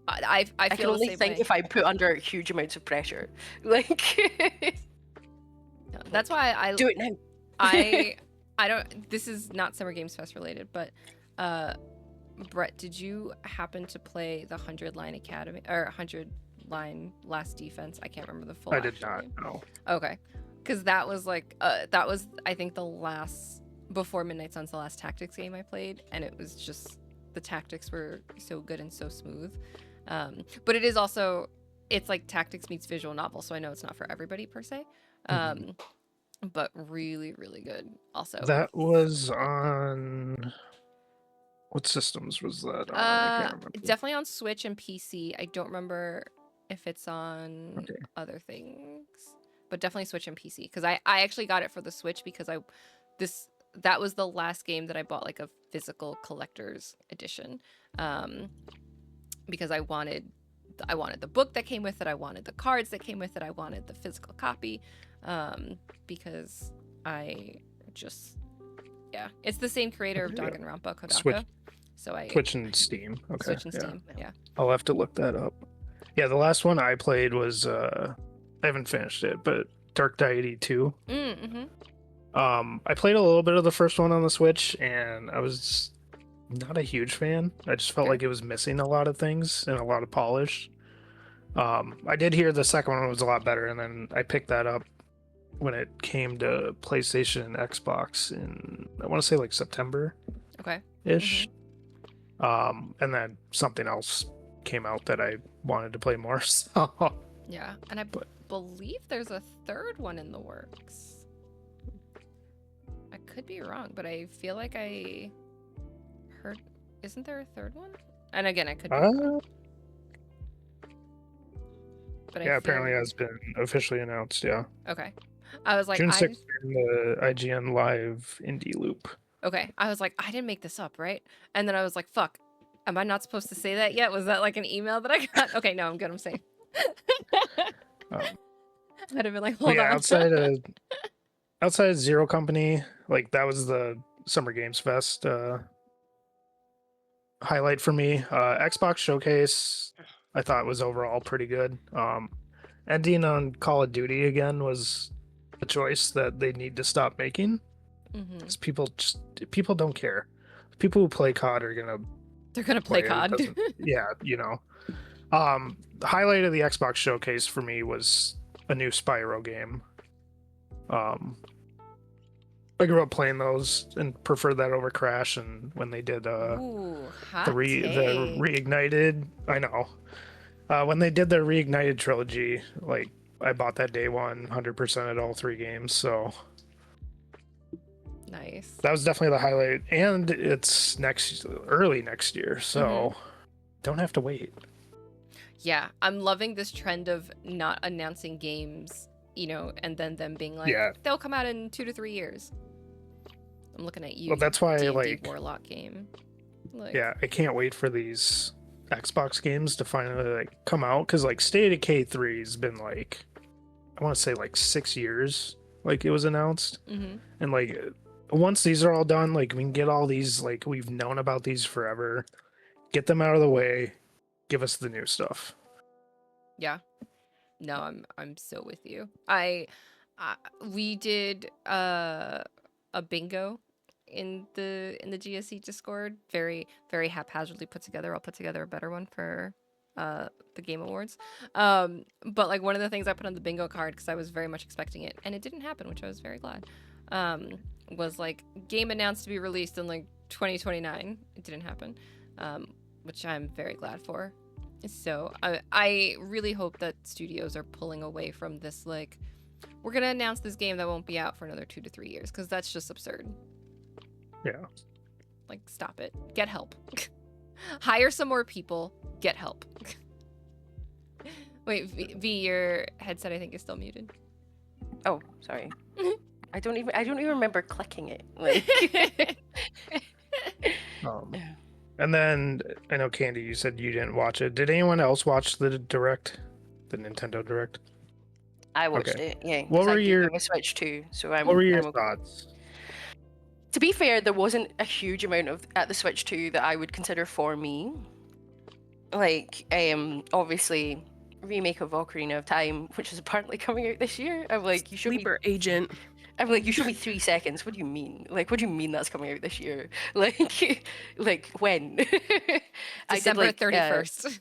I can feel only the same think way. if I put under huge amounts of pressure. Like that's why I do it now. I don't. This is not Summer Games Fest related, but Brett, did you happen to play the 100-line academy or 100-line last defense? I can't remember the full. I did not. No. Okay, because that was like that was I think the last before Midnight Suns, the last tactics game I played, and it was just the tactics were so good and so smooth. But it is also, it's like tactics meets visual novel, so I know it's not for everybody per se. But really, really good also. That was on... What systems was that on? I can't remember. Definitely on Switch and PC. I don't remember if it's on other things, but definitely Switch and PC. Because I actually got it for the Switch because that was the last game that I bought like a physical collector's edition. Because I wanted the book that came with it, I wanted the cards that came with it, I wanted the physical copy, because I just it's the same creator of Danganronpa Kodaka. Switch. So Switch and Steam. Okay. Switch and Steam. Yeah. I'll have to look that up. Yeah, the last one I played was I haven't finished it, but Dark Deity 2. I played a little bit of the first one on the Switch, and I was not a huge fan. I just felt like it was missing a lot of things and a lot of polish. I did hear the second one was a lot better, and then I picked that up when it came to PlayStation and Xbox in, I want to say like September. Ish. And then something else came out that I wanted to play more. So yeah, and I believe there's a third one in the works. I could be wrong, but I feel like I heard. Isn't there a third one? And again, I could be wrong. But Yeah, I feel apparently has been officially announced. Yeah, okay. I was like, June I 6th in the IGN Live Indie Loop. okay. I was like, I didn't make this up, right? And then I was like, fuck. Am I not supposed to say that yet? Was that like an email that I got? Okay, no, I'm good. I'm safe. Um, I'd have been like, but hold yeah, on. outside of Zero Company, like that was the Summer Games Fest highlight for me. Xbox Showcase, I thought was overall pretty good. Ending on Call of Duty again was a choice that they need to stop making hmm because people don't care. People who play COD are gonna They're gonna play play it. COD. Yeah, you know. The highlight of the Xbox Showcase for me was a new Spyro game. I grew up playing those and preferred that over Crash. And when they did Ooh, hot the take. reignited, I know. When they did the reignited trilogy, like I bought that day one, 100% at all three games. So Nice. that was definitely the highlight. And it's early next year, so Mm-hmm. don't have to wait. Yeah, I'm loving this trend of not announcing games, and then them being like, Yeah. they'll come out in 2 to 3 years. I'm looking at you. Well, that's why, D&D like, Warlock game. Like, yeah, I can't wait for these Xbox games to finally like come out because like State of K3 has been like I want to say like 6 years like it was announced, Mm-hmm. and like once these are all done, like we can get all these, like we've known about these forever, get them out of the way, give us the new stuff. Yeah. No, I'm so with you. We did a bingo in the GSC Discord, very very haphazardly put together. I'll put together a better one for the Game Awards. But like one of the things I put on the bingo card because I was very much expecting it and it didn't happen, which I was very glad. Was like game announced to be released in like 2029. It didn't happen. Which I'm very glad for. So I really hope that studios are pulling away from this, like, we're going to announce this game that won't be out for another 2 to 3 years, because that's just absurd. Yeah. Like, stop it. Get help. Hire some more people. Get help. Wait, v, your headset, I think, is still muted. Oh, sorry. I don't even remember clicking it. Like, And then I know Candy, you said you didn't watch it. Did anyone else watch the Direct, the Nintendo Direct? I watched Okay. it. Yeah. What 'cause were I do your- have a Switch too, so I'm. What were your I'm okay. thoughts? To be fair, there wasn't a huge amount of at the Switch 2 that I would consider for me. Like, obviously, remake of Ocarina of Time, which is apparently coming out this year. I'm like, you should be. Sleeper Agent. I'm like, you showed me 3 seconds. What do you mean? Like, what do you mean that's coming out this year? Like when? December 31st.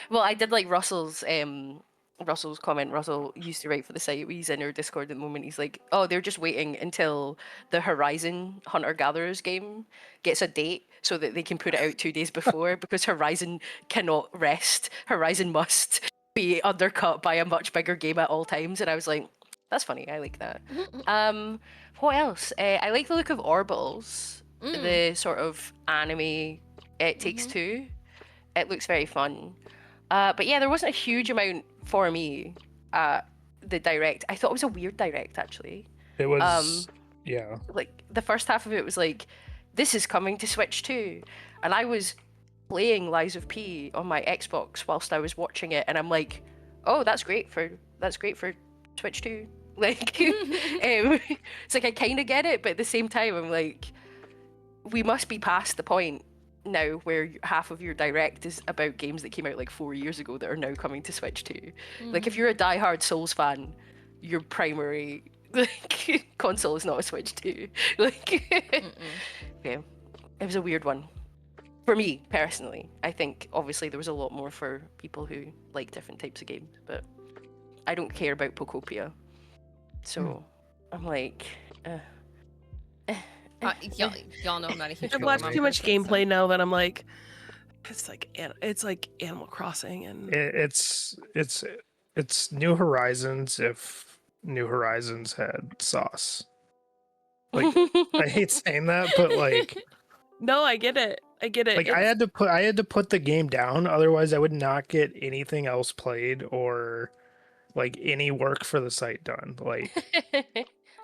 Well, I did like Russell's comment. Russell used to write for the site. He's in our Discord at the moment. He's like, oh, they're just waiting until the Horizon Hunter Gatherers game gets a date so that they can put it out 2 days before because Horizon cannot rest. Horizon must be undercut by a much bigger game at all times. And I was like, that's funny. I like that. What else? I like the look of Orbitals. The sort of anime It Takes Two. It looks very fun. But yeah, there wasn't a huge amount for me at the Direct. I thought it was a weird Direct, actually. It was, yeah. Like, the first half of it was like, this is coming to Switch too. And I was playing Lies of P on my Xbox whilst I was watching it, and I'm like, oh, that's great for Switch 2. Like, it's like I kind of get it, but at the same time, I'm like, we must be past the point now where half of your Direct is about games that came out like 4 years ago that are now coming to Switch 2. Like, if you're a diehard Souls fan, your primary like console is not a Switch 2. Like, yeah, it was a weird one. For me, personally, I think obviously there was a lot more for people who like different types of games, but I don't care about Pokopia. So I'm like, y'all know I'm not a huge I've watched Pokemon too much person, so- gameplay now that I'm like, it's like Animal Crossing, and It's New Horizons if New Horizons had sauce. Like, I hate saying that, but like No, I get it. I get it. I had to put the game down, otherwise I would not get anything else played or like any work for the site done. Like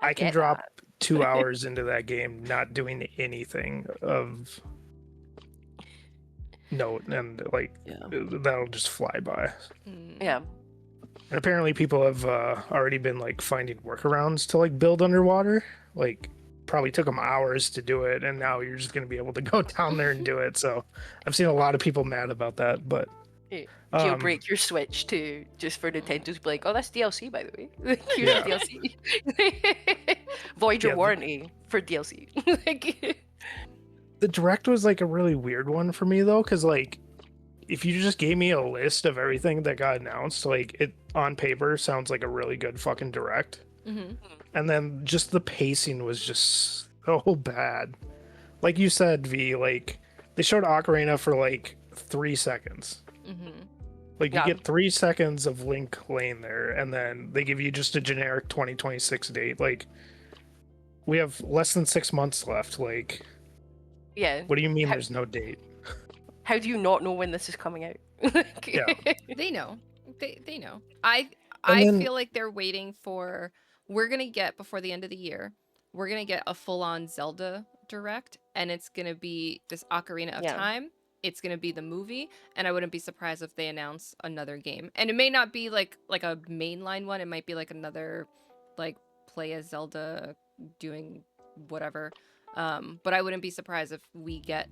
I can get drop that. 2 hours into that game not doing anything of note, and like Yeah. that'll just fly by. Mm. Yeah. And apparently people have already been like finding workarounds to like build underwater. Like probably took them hours to do it, and now you're just going to be able to go down there and do it. So I've seen a lot of people mad about that, but Jailbreak your Switch to just for Nintendo to be like, oh, that's DLC, by the way. Here's Yeah. DLC. Void your Yeah, warranty for DLC. Like, the direct was like a really weird one for me though, because like if you just gave me a list of everything that got announced, like it on paper sounds like a really good fucking direct. Mm-hmm. And then just the pacing was just so bad. Like you said, V, like they showed Ocarina for like 3 seconds. Mm-hmm. Like you Yeah. get 3 seconds of Link laying there, and then they give you just a generic 2026 date. Like we have less than 6 months left. Like yeah. what do you mean How- there's no date? How do you not know when this is coming out? Yeah. They know. They know. I then- feel like they're waiting for. We're gonna get before the end of the year. We're gonna get a full-on Zelda direct, and it's gonna be this Ocarina of Yeah. Time. It's gonna be the movie, and I wouldn't be surprised if they announce another game. And it may not be like a mainline one. It might be like another, like play as Zelda doing whatever. But I wouldn't be surprised if we get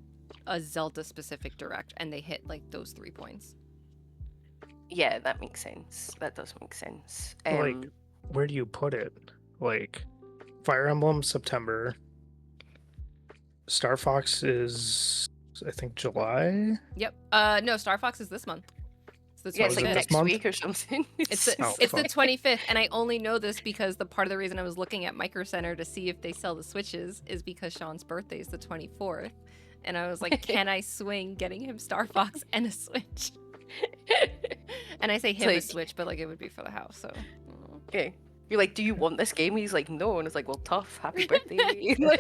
a Zelda specific direct and they hit like those 3 points. Yeah, that makes sense. That does make sense. Like, where do you put it? Like, Fire Emblem September. Star Fox is, I think, July. Yep. No, Star Fox is this month. It's the 25th. yeah, it's like this next month? week or something. It's the, Oh, it's the fuck. 25th, and I only know this because the part of the reason I was looking at Micro Center to see if they sell the Switches is because Sean's birthday is the 24th, and I was like, can I swing getting him Star Fox and a Switch? And I say him a like- Switch, but like it would be for the house, so. mm. Okay. You're like, do you want this game? He's like, no. And it's like, well, tough. Happy birthday. But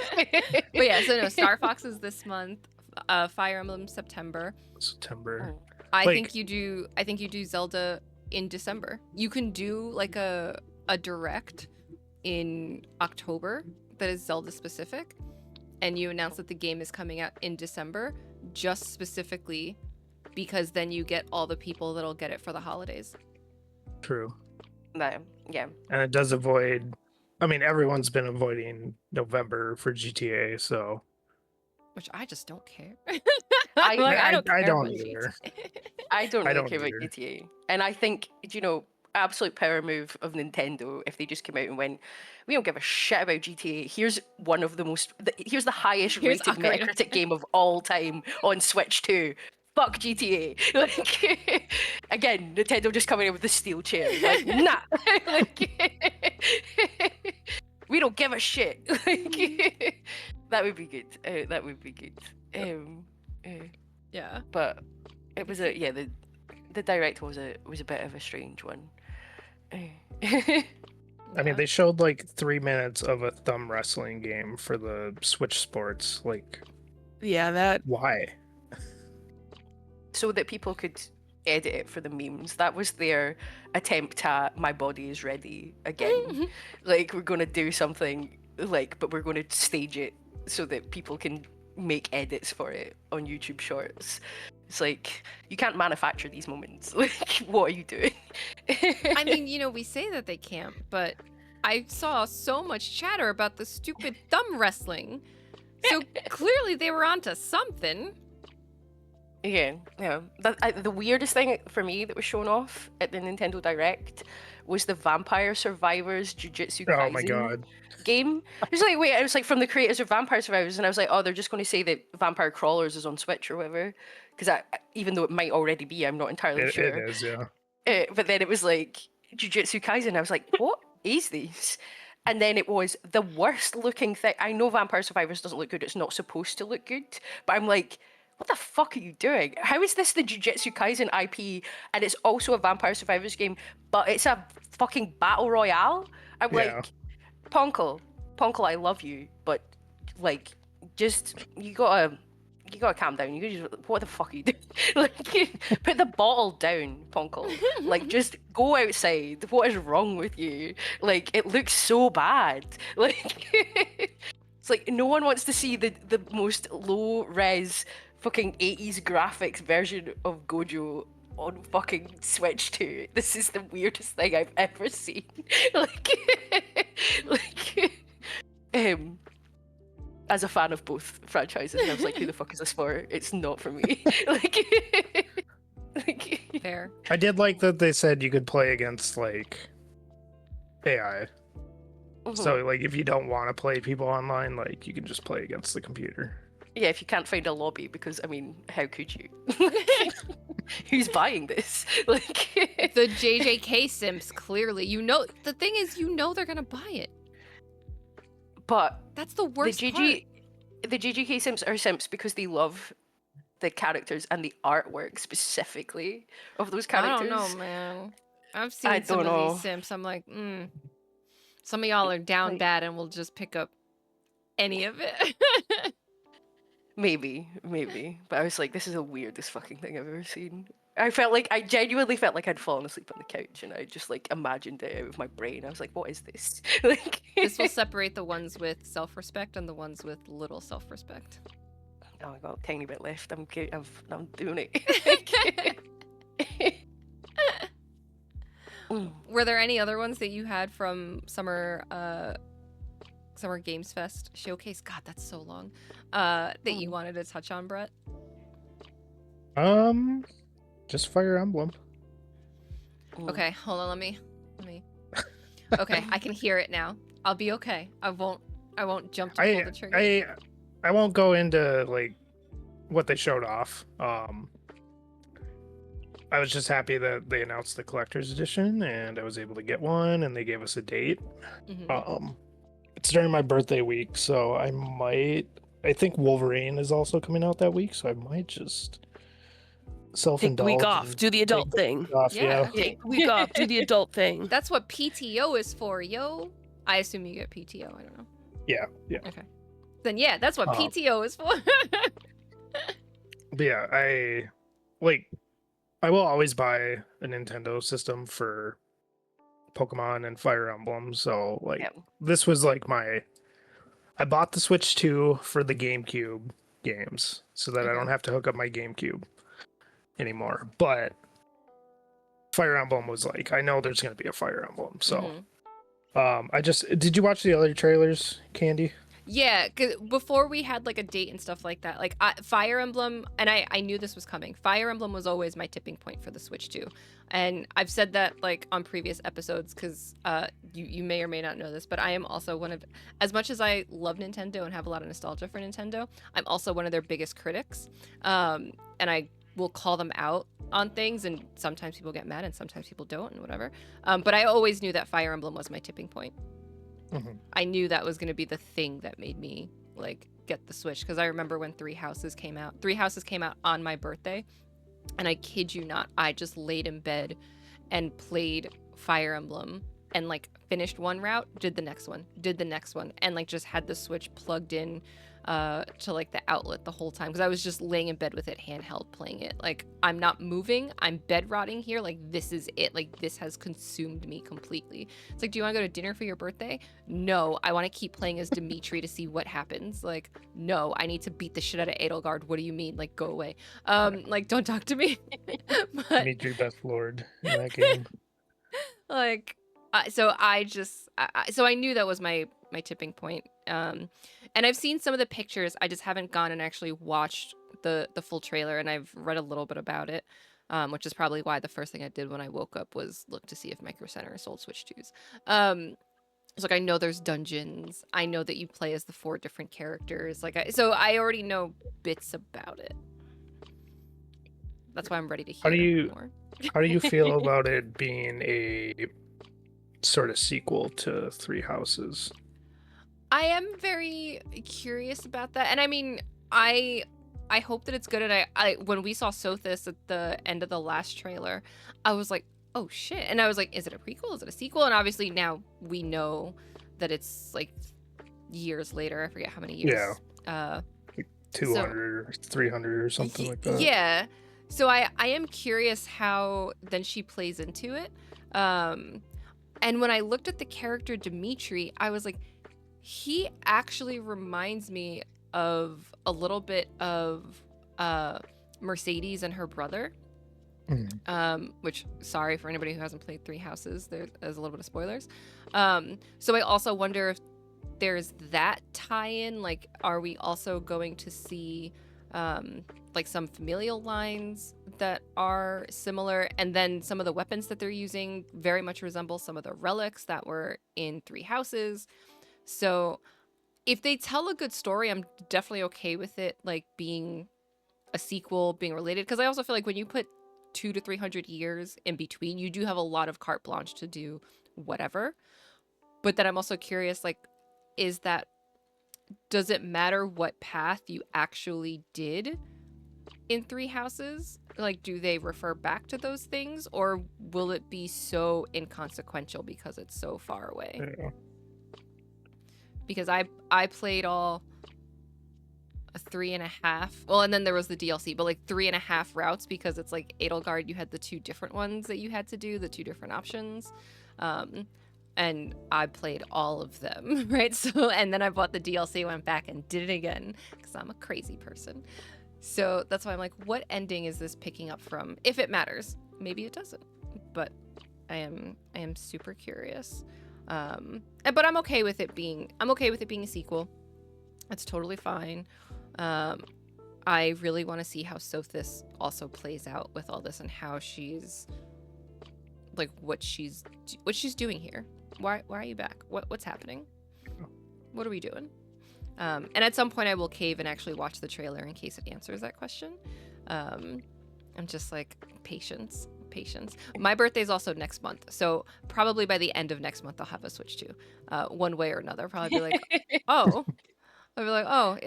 yeah, so no, Star Fox is this month. Fire Emblem September. September. I Like- think you do Zelda in December. You can do like a direct in October that is Zelda specific, and you announce that the game is coming out in December, just specifically because then you get all the people that'll get it for the holidays. True. No, yeah. And it does avoid. I mean, everyone's been avoiding November for GTA, so Which I just don't care. I- Like, I care don't about either. GTA. I don't I really don't care about either. GTA. And I think, absolute power move of Nintendo if they just came out and went, we don't give a shit about GTA. Here's one of here's the highest Here's rated Ocarina. Metacritic game of all time on Switch 2. Fuck GTA. Like, again, Nintendo just coming in with the steel chair. Like, nah. Like, we don't give a shit. Like, that would be good. That would be good. Yeah. But it was the direct was a bit of a strange one. I mean, they showed like 3 minutes of a thumb wrestling game for the Switch Sports. Like, Yeah, that why? So that people could edit it for the memes. That was their attempt at my body is ready again. Like, we're gonna do something but we're gonna stage it so that people can make edits for it on YouTube Shorts. It's like, you can't manufacture these moments. Like, what are you doing? I mean, we say that they can't, but I saw so much chatter about the stupid thumb wrestling. So clearly they were onto something. Yeah. The weirdest thing for me that was shown off at the Nintendo Direct was the Vampire Survivors Jujutsu Kaisen Oh my god. game. It was like, wait, it was like from the creators of Vampire Survivors, and I was like, oh, they're just going to say that Vampire Crawlers is on Switch or whatever. Because even though it might already be, I'm not entirely sure. It is, yeah. But then it was like Jujutsu Kaisen. I was like, what is this? And then it was the worst looking thing. I know Vampire Survivors doesn't look good. It's not supposed to look good. But I'm like, what the fuck are you doing? How is this the Jujutsu Kaisen IP and it's also a Vampire Survivors game, but it's a fucking battle royale? I'm Yeah. like, Ponko, Punkle, I love you, but like, just you gotta calm down. You gotta just, what the fuck are you doing? Like, put the bottle down, Punkle. Like, just go outside. What is wrong with you? Like, it looks so bad. Like, it's like no one wants to see the most low res fucking 80s graphics version of Gojo on fucking Switch 2. This is the weirdest thing I've ever seen. Like, as a fan of both franchises, I was like, who the fuck is this for? It's not for me. like, Fair. I did like that they said you could play against like AI. So like if you don't want to play people online, like you can just play against the computer. yeah, if you can't find a lobby, because I mean, how could you? Who's buying this? Like, The JJK simps, clearly. You know, the thing is, you know they're gonna buy it. but That's the worst the part. JJK simps are simps because they love the characters and the artwork specifically of those characters. I don't know, man. I've seen I some don't of know. these simps. I'm like, some of y'all are down Like- bad and will just pick up any of it. Maybe, but I was like, this is the weirdest fucking thing I've ever seen. I genuinely felt like I'd fallen asleep on the couch and I just like imagined it out of my brain. I was like, what is this? Like, This will separate the ones with self-respect and the ones with little self-respect. oh, I got a tiny bit left. I'm doing it. Were there any other ones that you had from Summer Games Fest showcase? God, that's so long. That you wanted to touch on, Brett? Just Fire Emblem. Okay, hold on. Let me. Okay, I can hear it now. I'll be okay. I won't jump to pull the trigger. I won't go into like what they showed off. I was just happy that they announced the collector's edition and I was able to get one and they gave us a date. Mhm. It's during my birthday week, so I think Wolverine is also coming out that week, so I might just self-indulge. Take the week off, and do the adult take the thing. week off, Yeah. Take the week off, do the adult thing. That's what PTO is for, yo. I assume you get PTO. I don't know. Yeah. Okay. Then yeah, that's what PTO is for. But yeah, I will always buy a Nintendo system for Pokemon and Fire Emblem, so like Yeah. this was like I bought the Switch 2 for the GameCube games so that I don't have to hook up my GameCube anymore. But Fire Emblem was like, I know there's going to be a Fire Emblem. So did you watch the other trailers, Candy? Yeah, 'cause before we had like a date and stuff like that, like Fire Emblem, and I knew this was coming. Fire Emblem was always my tipping point for the Switch 2, and I've said that like on previous episodes because you may or may not know this, but I am also one of, as much as I love Nintendo and have a lot of nostalgia for Nintendo, I'm also one of their biggest critics, and I will call them out on things, and sometimes people get mad and sometimes people don't, and whatever. But I always knew that Fire Emblem was my tipping point. I knew that was going to be the thing that made me like get the Switch, because I remember when Three Houses came out on my birthday, and I kid you not, I just laid in bed and played Fire Emblem and like finished one route, did the next one, and like just had the Switch plugged in to like the outlet the whole time, because I was just laying in bed with it handheld playing it. Like, I'm not moving, I'm bed rotting here, like this is it, like this has consumed me completely. It's like, do you want to go to dinner for your birthday? No, I want to keep playing as Dimitri to see what happens. Like, no, I need to beat the shit out of Edelgard. What do you mean? Like, go away. Like, don't talk to me. But Dimitri Best Lord in that game. like so I knew that was my tipping point, and I've seen some of the pictures. I just haven't gone and actually watched the full trailer, and I've read a little bit about it, which is probably why the first thing I did when I woke up was look to see if Micro Center sold Switch 2s. So like, I know there's dungeons, I know that you play as the 4 different characters, so I already know bits about it. That's why I'm ready to hear more. How do you feel about it being a sort of sequel to Three Houses? I am very curious about that, and I mean, I hope that it's good. And I when we saw Sothis at the end of the last trailer, I was like, oh shit, and I was like, is it a prequel? Is it a sequel? And obviously now we know that it's like years later. I forget how many years. Yeah. 200 or 300 or something like that. Yeah. So I am curious how then she plays into it. And when I looked at the character Dimitri, I was like, he actually reminds me of a little bit of Mercedes and her brother. Which, sorry for anybody who hasn't played Three Houses, there's a little bit of spoilers. So I also wonder if there's that tie-in. Like, are we also going to see like some familial lines that are similar, and then some of the weapons that they're using very much resemble some of the relics that were in Three Houses. So if they tell a good story, I'm definitely okay with it like being a sequel, being related, because I also feel like when you put 200 to 300 years in between, you do have a lot of carte blanche to do whatever. But then I'm also curious, like, does it matter what path you actually did in Three Houses? Like, do they refer back to those things, or will it be so inconsequential because it's so far away? Yeah. Because I played all 3.5, well, and then there was the DLC, but like 3.5 routes, because it's like Edelgard, you had the 2 different ones that you had to do, the 2 different options. And I played all of them, right? So, and then I bought the DLC, went back and did it again because I'm a crazy person. So that's why I'm like, what ending is this picking up from? If it matters, maybe it doesn't. But I am super curious. But I'm okay with it being a sequel. That's totally fine. I really want to see how Sothis also plays out with all this, and how she's like what she's doing here. Why are you back? What's happening? What are we doing? And at some point I will cave and actually watch the trailer in case it answers that question. I'm just like, patience. My birthday's also next month, so probably by the end of next month I'll have a Switch too. One way or another. I'll probably be like, oh. I'll be like, oh,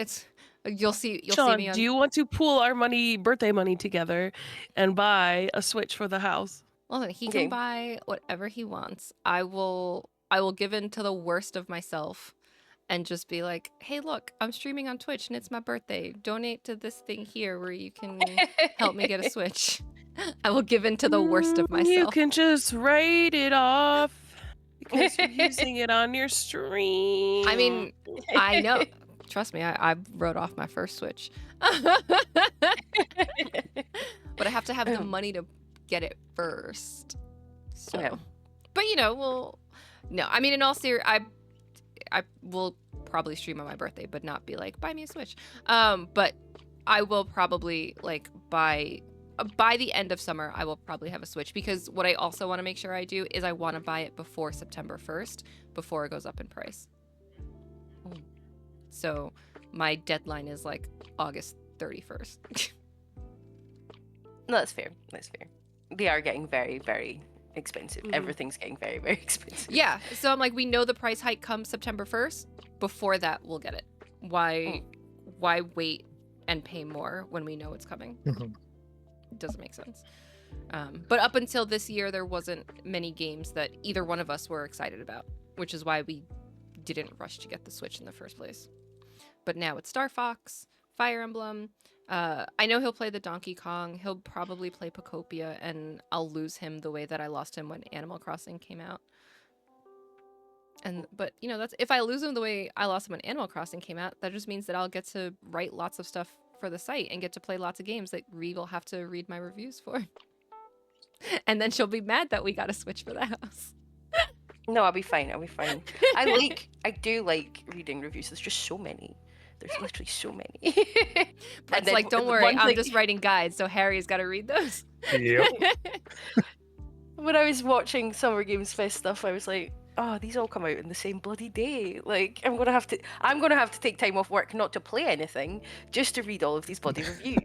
you'll see Sean, me on... do you want to pool our birthday money together and buy a Switch for the house? Well, then he Okay. can buy whatever he wants. I will give in to the worst of myself and just be like, hey, look, I'm streaming on Twitch and it's my birthday. Donate to this thing here where you can help me get a Switch. I will give in to the worst of myself. You can just write it off because you're using it on your stream. I mean, I know. Trust me, I wrote off my first Switch. But I have to have the money to get it first. So, Yeah. But no, I mean, in all seriousness, I will probably stream on my birthday, but not be like, buy me a Switch. But I will probably like by the end of summer, I will probably have a Switch, because what I also want to make sure I do is I want to buy it before September 1st, before it goes up in price. So my deadline is like August 31st. No, that's fair. They are getting very, very expensive. Mhm. Everything's getting very, very expensive. Yeah, so I'm like, we know the price hike comes September 1st. Before that, we'll get it. Why wait and pay more when we know it's coming? Mhm. It doesn't make sense. But up until this year, there wasn't many games that either one of us were excited about, which is why we didn't rush to get the Switch in the first place. But now it's Star Fox, Fire Emblem. I know he'll play the Donkey Kong. He'll probably play Pocopia, and I'll lose him the way that I lost him when Animal Crossing came out. But that's, if I lose him the way I lost him when Animal Crossing came out, that just means that I'll get to write lots of stuff for the site and get to play lots of games that Ree will have to read my reviews for. And then she'll be mad that we got a Switch for the house. No, I'll be fine. I do like reading reviews. There's just so many. There's literally so many. It's like, don't worry, I'm just writing guides, so Harry's got to read those. Yep. When I was watching Summer Games Fest stuff, I was like, oh, these all come out in the same bloody day. Like, I'm gonna have to take time off work not to play anything, just to read all of these bloody reviews.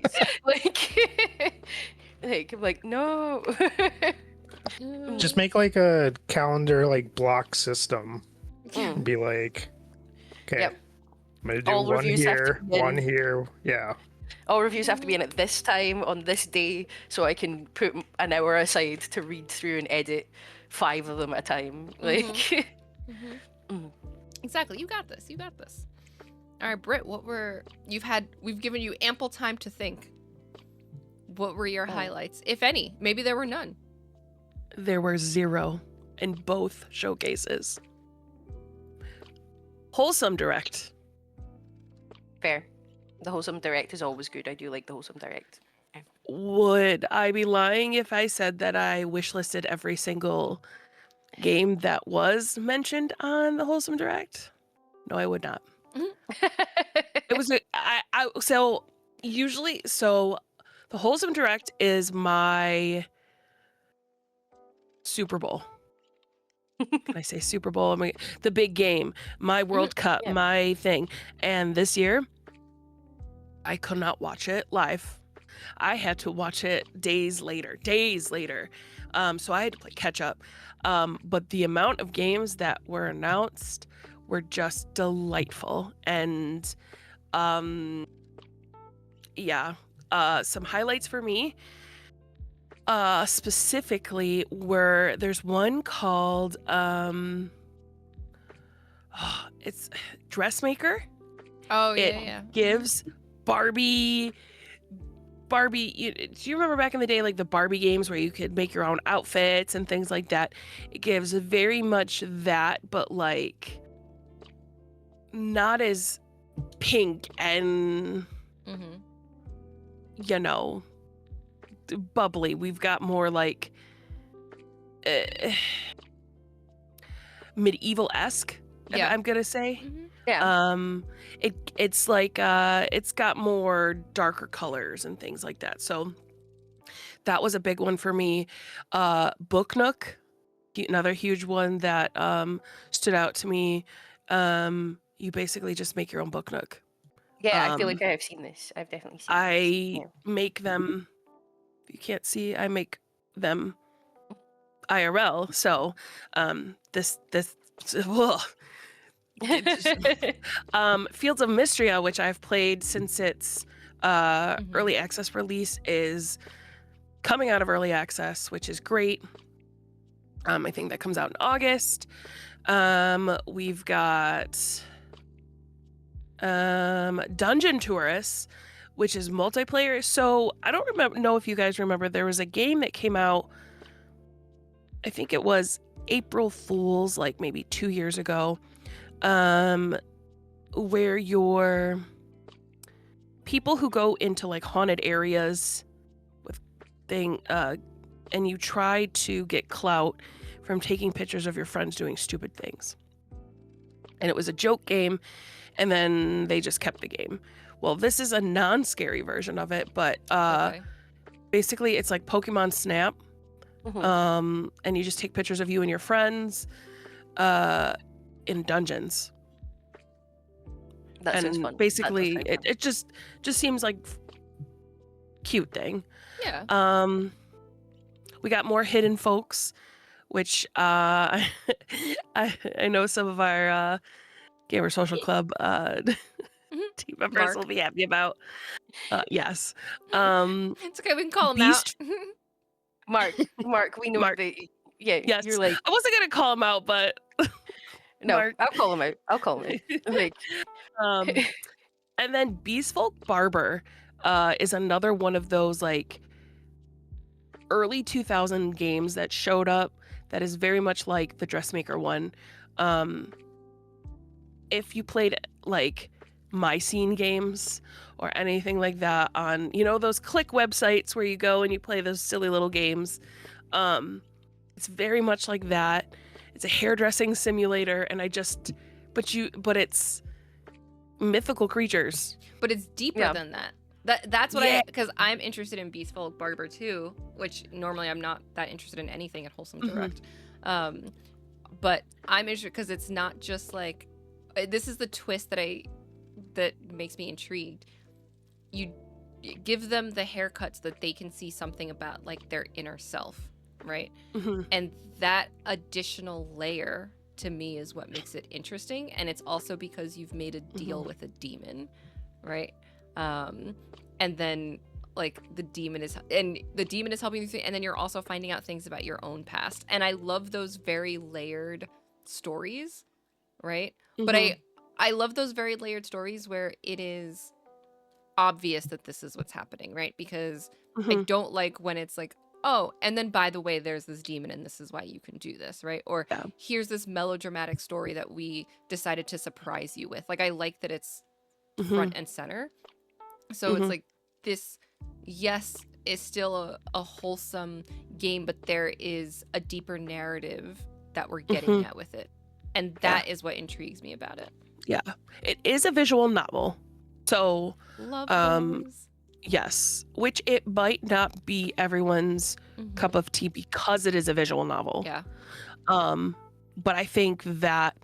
I'm like, no. Just make like a calendar, like block system. Mm. Be like, okay, Yep. I'm gonna do All one reviews have to here, be in. one here. Yeah. All reviews have to be in at this time on this day, so I can put an hour aside to read through and edit 5 of them at a time. Like, Mhm. Mm. Exactly. You got this. You got this. All right, Britt, we've given you ample time to think. What were your highlights, if any? Maybe there were none. There were 0 in both showcases. Wholesome Direct. Fair. The Wholesome Direct is always good. I do like the Wholesome Direct. Would I be lying if I said that I wishlisted every single game that was mentioned on the Wholesome Direct? No, I would not. It was so usually the Wholesome Direct is my Super Bowl. Can I say Super Bowl? I mean, the big game, my World Cup, yeah. my thing. And this year, I could not watch it live. I had to watch it days later. So I had to play catch up. But the amount of games that were announced were just delightful. And some highlights for me specifically were, there's one called it's Dressmaker. Oh, It yeah. gives Barbie. Do you remember back in the day, like the Barbie games where you could make your own outfits and things like that? It gives very much that, but like not as pink and bubbly. We've got more like medieval-esque. Yeah. I'm gonna say. Yeah. It's like it's got more darker colors and things like that. So that was a big one for me. Book Nook, another huge one that stood out to me. You basically just make your own Book Nook. Yeah, I feel like I have seen this. I've definitely seen this. Yeah. Make them. If you can't see, I make them IRL. So this whoa. Fields of Mystria, which I've played since its early access release, is coming out of early access, which is great. I think that comes out in August. We've got Dungeon Tourists, which is multiplayer. So I don't know if you guys remember, there was a game that came out, I think it was April Fool's, like maybe 2 years ago, where your people who go into like haunted areas with and you try to get clout from taking pictures of your friends doing stupid things. And it was a joke game, and then they just kept the game. Well, this is a non-scary version of it, but basically it's like Pokemon Snap. And you just take pictures of you and your friends in dungeons. That sounds fun. Basically it just seems like cute thing. Yeah. We got more Hidden Folks, which I know some of our Gamer Social Club team members will be happy about. Yes. It's okay, we can call him out. Mark, we know Mark. that. Yeah, Yes. you're like, I wasn't gonna call him out, but no, Mark. I'll call him out. Like, and then Beastfolk Barber is another one of those like early 2000 games that showed up that is very much like the Dressmaker one. If you played like My Scene games or anything like that on, those click websites where you go and you play those silly little games, it's very much like that. It's a hairdressing simulator, and but it's mythical creatures. But it's deeper than that. That's what because I'm interested in Beastfolk Barber too, which normally I'm not that interested in anything at Wholesome Direct. But I'm interested because it's not just like, this is the twist that makes me intrigued. You give them the haircuts that they can see something about like their inner self, right? And that additional layer to me is what makes it interesting. And it's also because you've made a deal with a demon, right? And then like the demon is helping you, and then you're also finding out things about your own past. And I love those very layered stories, right? But Mhm. I love those very layered stories where it is obvious that this is what's happening, right? Because I Mhm. don't like when it's like, oh, and then by the way, there's this demon and this is why you can do this, right? Or Yeah. here's this melodramatic story that we decided to surprise you with. Like, I like that it's front Mhm. and center. So it's Mhm. like this, yes, is still a wholesome game, but there is a deeper narrative that we're getting Mhm. at with it. And Yeah. that is what intrigues me about it. Yeah. It is a visual novel. So, Love um those. yes, which it might not be everyone's cup Mhm. of tea because it is a visual novel. Yeah. But I think that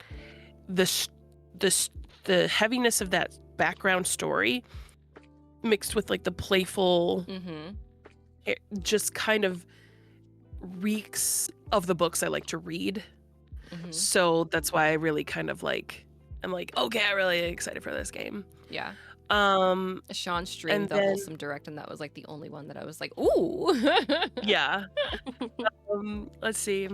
the s- the s- the heaviness of that background story mixed with like the playful, Mm-hmm. it just kind of reeks of the books I like to read. Mm-hmm. So that's why I really kind of like, I'm like, okay, I'm really excited for this game. Yeah. Um, Sean streamed and the then Wholesome Direct, and that was like the only one that I was like, ooh. yeah, let's see,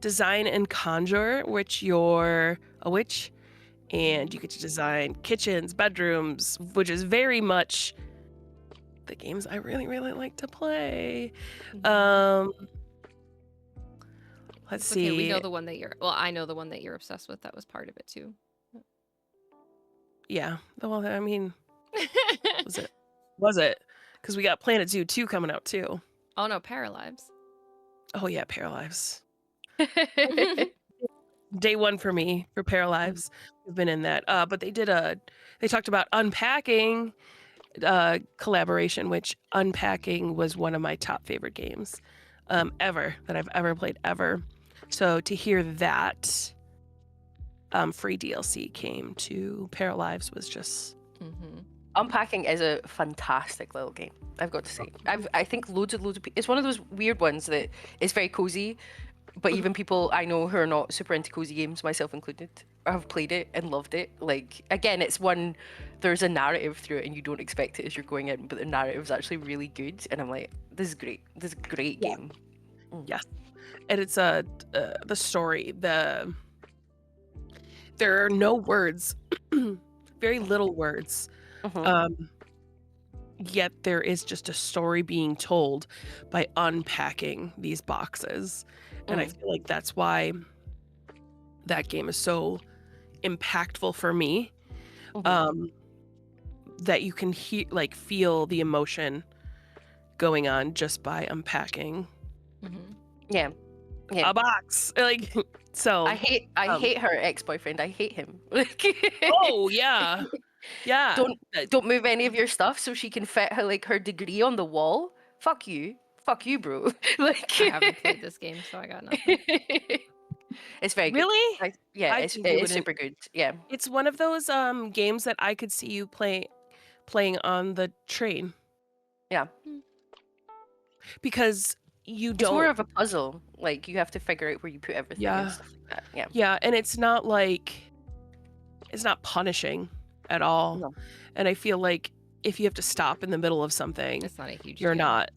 design and conjure, which you're a witch, and you get to design kitchens, bedrooms, which is very much the games I really, really like to play. Um, let's It's okay. We see. know the one that you're. Well, I know the one that you're obsessed with. That was part of it too. Yeah, well, I mean, was it? Was it? Because we got Planet Zoo 2 coming out too. Oh no, Paralives. Oh yeah, Paralives. Day one for me for Paralives. We've been in that. But they talked about unpacking collaboration, which unpacking was one of my top favorite games ever that I've ever played ever. So to hear that free DLC came to Paralives was just Mm-hmm. Unpacking is a fantastic little game, I've got to say. I think loads of people. It's one of those weird ones that is very cozy, but even people I know who are not super into cozy games, myself included, have played it and loved it. Like again, it's one. There's a narrative through it, and you don't expect it as you're going in, but the narrative is actually really good. And I'm like, this is great. This is a great Yeah. game. yes, and it's the story. There are no words, very little words. Mhm. Yet there is just a story being told by unpacking these boxes. And I feel like that's why that game is so impactful for me. Mhm. That you can feel the emotion going on just by unpacking Mm-hmm. Yeah. Yeah. a box. Like so I hate her ex-boyfriend. I hate him. Like oh yeah. Yeah. don't move any of your stuff so she can fit her degree on the wall. Fuck you. Fuck you, bro. Like I haven't played this game, so I got nothing. it's very good. Really? Yeah, I it think you is wouldn't. super good. Yeah. It's one of those games that I could see you playing on the train Yeah. because you It's more don't. of a puzzle. Like you have to figure out where you put everything and Yeah. stuff like that. Yeah. Yeah, and it's not punishing at all. No. And I feel like if you have to stop in the middle of something, It's not a huge you're deal. not.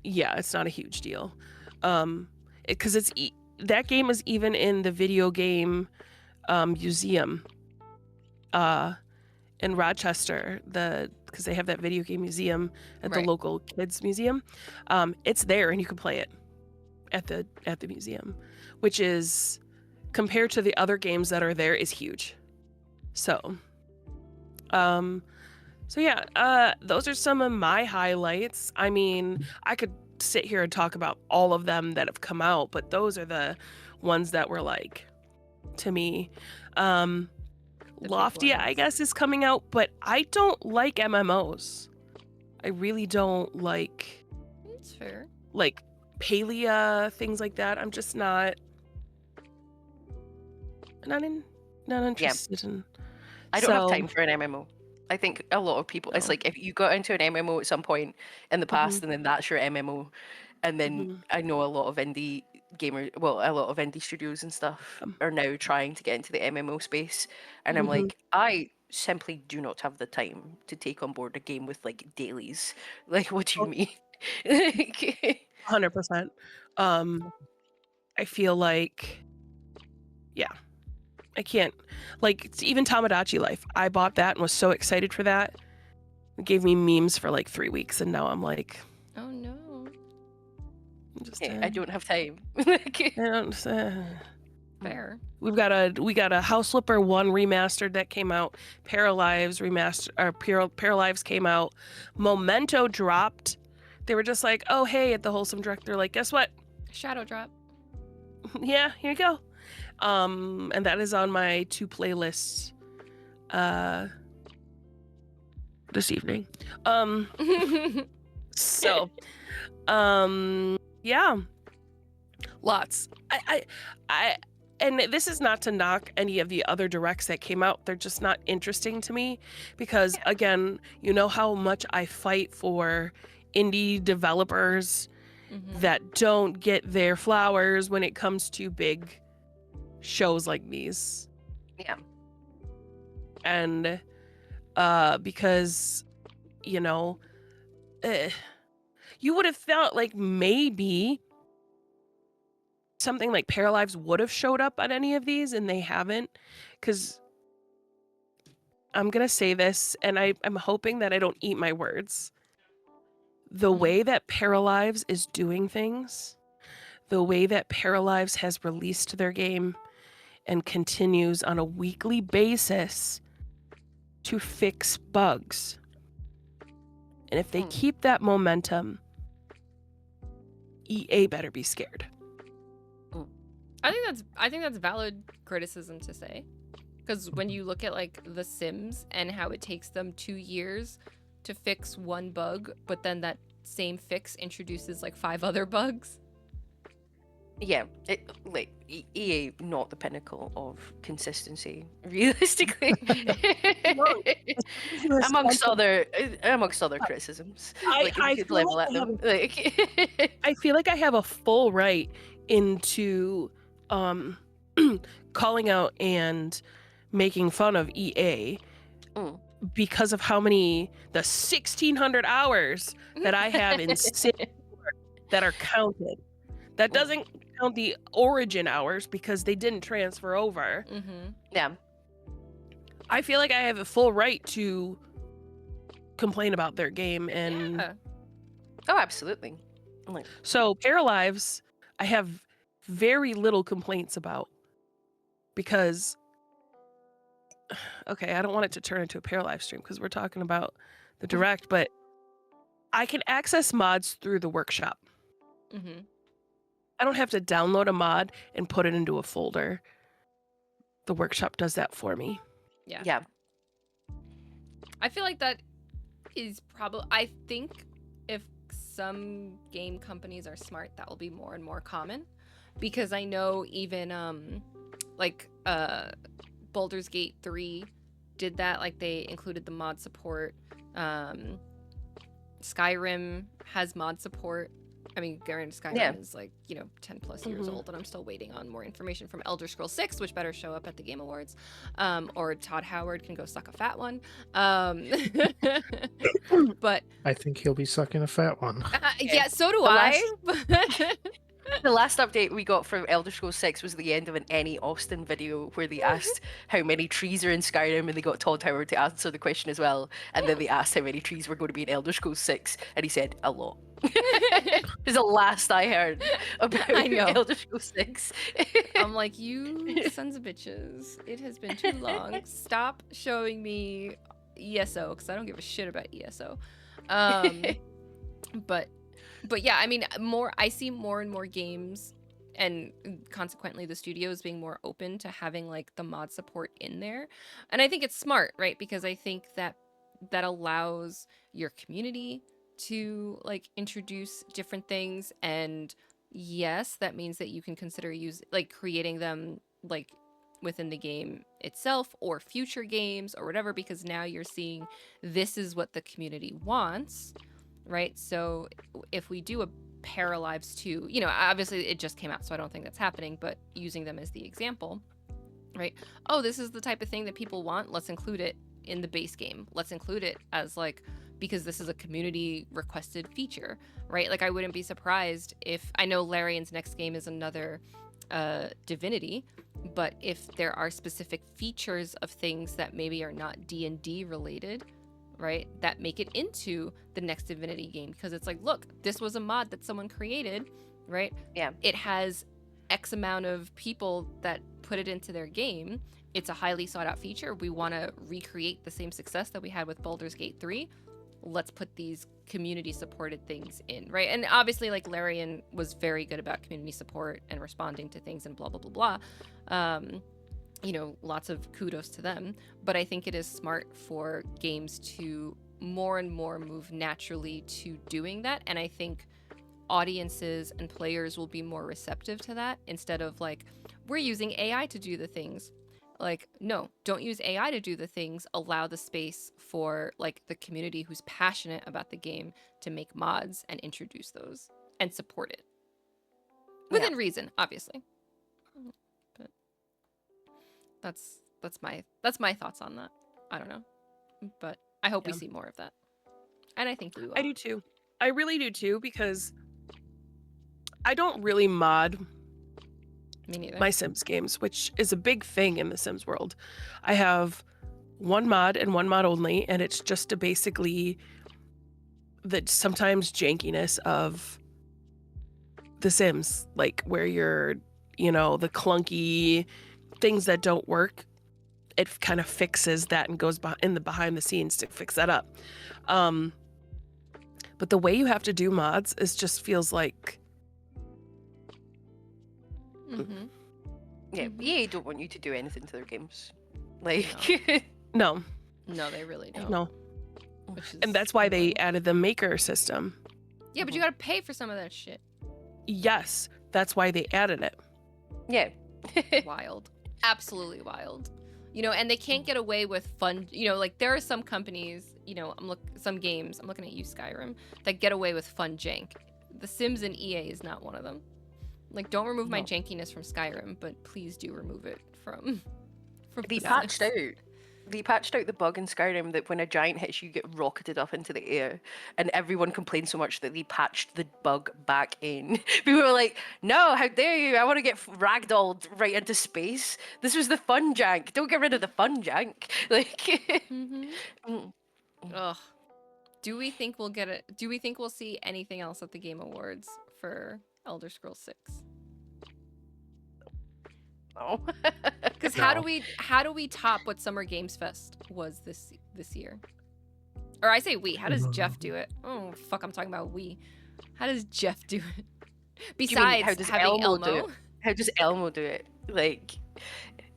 Yeah, it's not a huge deal. Because that game is even in the video game museum in Rochester, because they have that video game museum at the Right. local kids museum. It's there and you can play it at the museum, which is, compared to the other games that are there, is huge. So yeah, those are some of my highlights. I mean, I could sit here and talk about all of them that have come out, but those are the ones that were like, to me. big Loftia, I ones. guess, is coming out, but I don't like MMOs. I really don't like It's fair. Palia, things like that. I'm just not interested in. I don't have So, time for an MMO. I think a lot of people, it's no. like if you got into an MMO at some point in the past, and then that's your MMO, and then Mhm. I know a lot of indie gamers, well, a lot of indie studios and stuff are now trying to get into the MMO space, and I'm Mhm. like, I simply do not have the time to take on board a game with like dailies. Like, what do you mean? Like, 100%. I feel like, I can't. Like, it's even Tamagotchi Life. I bought that and was so excited for that. It gave me memes for like 3 weeks, and now I'm like, Oh no. I'm just, I don't have time. I don't, Fair. we got a House Flipper 1 remastered that came out. Paralives remastered, or Paralives came out. Memento dropped. They were just like, oh hey, at the Wholesome Direct, they're like, guess what? Shadow drop. Yeah, here you go. And that is on my 2 playlists this evening. So yeah, lots. I and this is not to knock any of the other directs that came out. They're just not interesting to me because, again, you know how much I fight for indie developers that don't get their flowers when it comes to big shows like these. Yeah. And because, you know, you would have felt like maybe something like Paralives would have showed up on any of these, and they haven't. Because I'm going to say this, and I'm hoping that I don't eat my words. The way that Paralives is doing things, the way that Paralives has released their game and continues on a weekly basis to fix bugs. And if they keep that momentum, EA better be scared. I think that's valid criticism to say, because when you look at like The Sims and how it takes them 2 years to fix one bug, but then that same fix introduces like 5 other bugs. Yeah, EA not the pinnacle of consistency, realistically. amongst other criticisms. I you could feel level like at them. Like, I feel like I have a full right into calling out and making fun of EA because of how many the 1,600 hours that I have in Sim that are counted. That doesn't count the origin hours because they didn't transfer over. Yeah. I feel like I have a full right to complain about their game, and Oh, absolutely. so Paralives, I have very little complaints about because, okay, I don't want it to turn into a Paralive stream because we're talking about the direct, but I can access mods through the workshop. I don't have to download a mod and put it into a folder. The workshop does that for me. Yeah. I feel like that is probably, I think if some game companies are smart, that will be more and more common, because I know even like Baldur's Gate 3 did that. Like, they included the mod support. Skyrim has mod support. I mean, granted, Skyrim is like, 10 plus years old, and I'm still waiting on more information from Elder Scrolls 6, which better show up at the Game Awards. Or Todd Howard can go suck a fat one. But I think he'll be sucking a fat one. yeah, so do I. The last update we got from Elder Scrolls 6 was the end of an Annie Austin video where they asked how many trees are in Skyrim, and they got Todd Howard to answer the question as well. And then they asked how many trees were going to be in Elder Scrolls 6, and he said, a lot. Is the last I heard about Elder Scrolls 6. I'm like, you sons of bitches. It has been too long. Stop showing me ESO, because I don't give a shit about ESO. But yeah, I mean, I see more and more games, and consequently the studios being more open to having like the mod support in there. And I think it's smart, right? Because I think that allows your community to like introduce different things, and yes, that means that you can consider creating them like within the game itself or future games or whatever, because now you're seeing this is what the community wants. Right, so if we do a Paralives 2, obviously it just came out, so I don't think that's happening, but using them as the example, right? Oh, this is the type of thing that people want. Let's include it in the base game. Let's include it as because this is a community requested feature, right? Like, I wouldn't be surprised if, I know Larian's next game is another Divinity, but if there are specific features of things that maybe are not D&D related, right, that make it into the next Divinity game, because it's like, look, this was a mod that someone created, right? Yeah. It has X amount of people that put it into their game. It's a highly sought out feature. We want to recreate the same success that we had with Baldur's Gate 3. Let's put these community supported things in, right? And obviously, like, Larian was very good about community support and responding to things and blah blah blah blah. You know, lots of kudos to them. But I think it is smart for games to more and more move naturally to doing that. And I think audiences and players will be more receptive to that, instead of like, we're using AI to do the things. Like, no, don't use AI to do the things. Allow the space for like the community who's passionate about the game to make mods and introduce those and support it within reason, obviously. But that's my thoughts on that. I don't know, but I hope we see more of that, and I think we will. I do too. I really do too, because I don't really mod Me neither. my Sims games, which is a big thing in the Sims world. I have one mod and one mod only, and it's just to basically the sometimes jankiness of the Sims, like where you're, you know, the clunky things that don't work. It kind of fixes that and goes in the behind the scenes to fix that up. But the way you have to do mods just feels like Yeah, EA don't want you to do anything to their games. Like, no, they really don't. no. And that's why they added the maker system. Yeah, but you gotta pay for some of that shit. Yes, that's why they added it. yeah. Wild. Absolutely wild. You know, and they can't get away with fun, you know, like there are some companies, you know, some games, I'm looking at you, Skyrim, that get away with fun jank. The Sims and EA is not one of them. Like, don't remove my jankiness from Skyrim, but please do remove it from They the patched Sims. out. They patched out the bug in Skyrim that when a giant hits you, get rocketed up into the air, and everyone complained so much that they patched the bug back in. People were like, "No, how dare you! I want to get ragdolled right into space. This was the fun jank. Don't get rid of the fun jank." Like, Ugh. Do we think we'll get it? Do we think we'll see anything else at the Game Awards for Elder Scrolls 6? no. Because how do we top what Summer Games Fest was this year? Or I say we. How does Jeff do it? Oh fuck, I'm talking about we. How does Jeff do it? Besides how does having Elmo do it? How does Elmo do it? Like,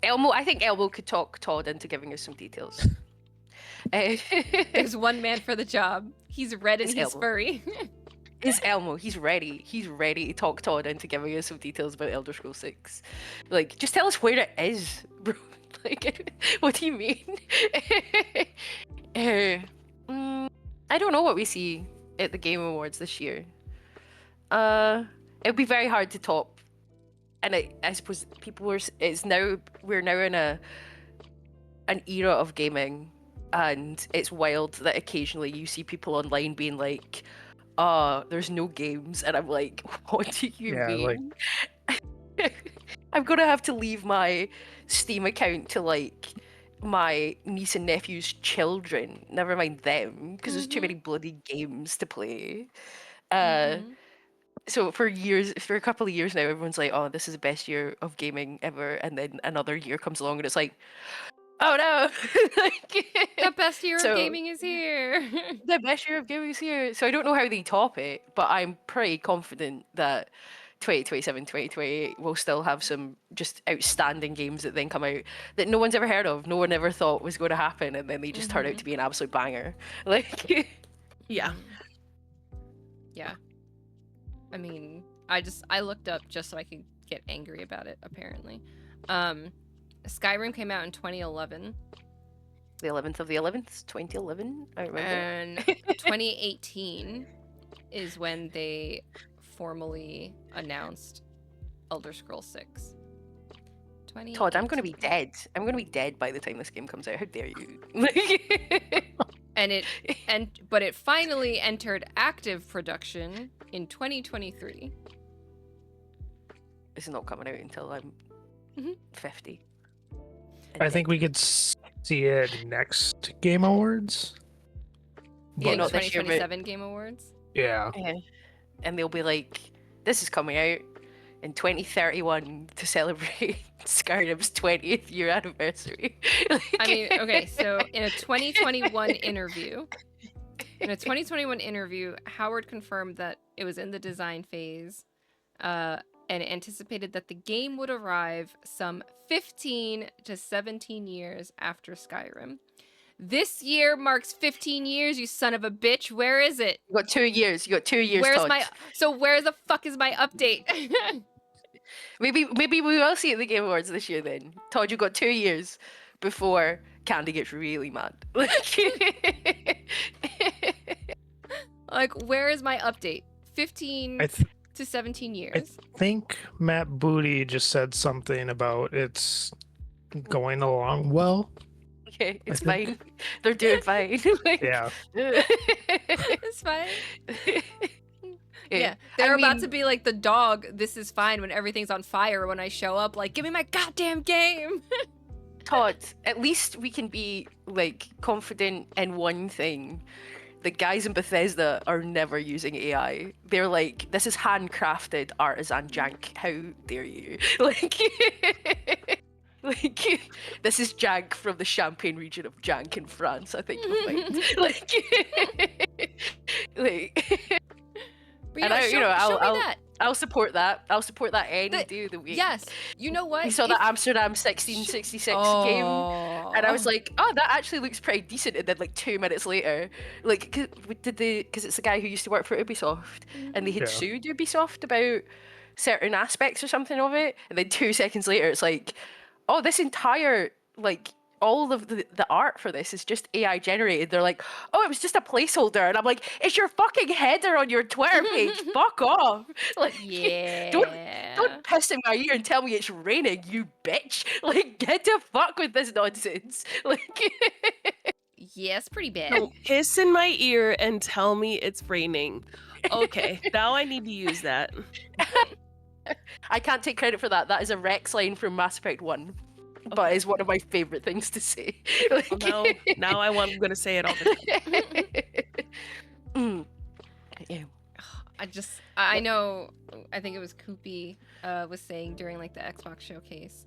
Elmo, I think Elmo could talk Todd into giving us some details. There's one man for the job. He's red and It's he's Elmo. furry. It's Elmo. He's ready. He's ready to talk Todd into giving us some details about Elder Scrolls 6. Like, just tell us where it is, bro. Like, what do you mean? I don't know what we see at the Game Awards this year. It'll be very hard to top. And I suppose we're now in an era of gaming, and it's wild that occasionally you see people online being like, there's no games, and I'm like, what do you mean? Like... I'm gonna have to leave my Steam account to like my niece and nephew's children, never mind them, because there's too many bloody games to play. So for a couple of years now, everyone's like, oh, this is the best year of gaming ever, and then another year comes along and it's like, oh no. Like, The best year of gaming is here. The best year of gaming is here. So I don't know how they top it, but I'm pretty confident that 2027, 2028 will still have some just outstanding games that then come out that no one's ever heard of, no one ever thought was going to happen, and then they just turn out to be an absolute banger. Like, yeah. Yeah. I mean, I looked up just so I could get angry about it, apparently. Skyrim came out in 2011. The 11th of the 11th, 2011, I remember. And 2018 is when they formally announced Elder Scrolls 6. Todd, I'm going to be dead. I'm going to be dead by the time this game comes out. How dare you? But it finally entered active production in 2023. is not coming out until I'm Mhm. 50. I think we could see it next Game Awards. Yeah, In not the this year, but 2027 Game Awards. Yeah. yeah. And they'll be like, this is coming out in 2031 to celebrate Skyrim's 20th year anniversary. I mean, okay, so in a 2021 interview, Howard confirmed that it was in the design phase, and anticipated that the game would arrive some 15 to 17 years after Skyrim. This year marks 15 years, you son of a bitch. Where is it? You got 2 years. You got 2 years, Where's Todd. where the fuck is my update? Maybe we will see it at the Game Awards this year then. Todd, you got 2 years before Candy gets really mad. Like, where is my update? 15 I to 17 years. think Matt Booty just said something about it's going along well. Okay, it's I fine. They're doing fine. Like, Yeah. It's fine. Yeah, they're about to be like the dog. This is fine when everything's on fire. When I show up, like, give me my goddamn game. Todd, at least we can be like confident in one thing. The guys in Bethesda are never using AI. They're like, this is handcrafted artisan jank. How dare you? Like, this is jank from the Champagne region of Jank in France. I think you'll find. like, But And show me I'll that. I'll support that. I'll support that any day of the week. Yes. You know what? We saw the Amsterdam 1666 game. And I was like, oh, that actually looks pretty decent. And then like 2 minutes later, like, because it's the guy who used to work for Ubisoft, and they had Yeah. sued Ubisoft about certain aspects or something of it. And then 2 seconds later, it's like, oh, this entire like all of the art for this is just AI generated. They're like, oh, it was just a placeholder, and I'm like, it's your fucking header on your Twitter page. Fuck off. Like, yeah. don't piss in my ear and tell me it's raining, you bitch. Like, get the fuck with this nonsense. Like, Yeah, it's pretty bad. Don't hiss in my ear and tell me it's raining. Okay, now I need to use that. I can't take credit for that. That is a Rex line from Mass Effect 1. But it's one of my favorite things to say. Like, Well, now I'm going to say it all the time. Yeah. I know, I think it was Koopy was saying during like the Xbox showcase,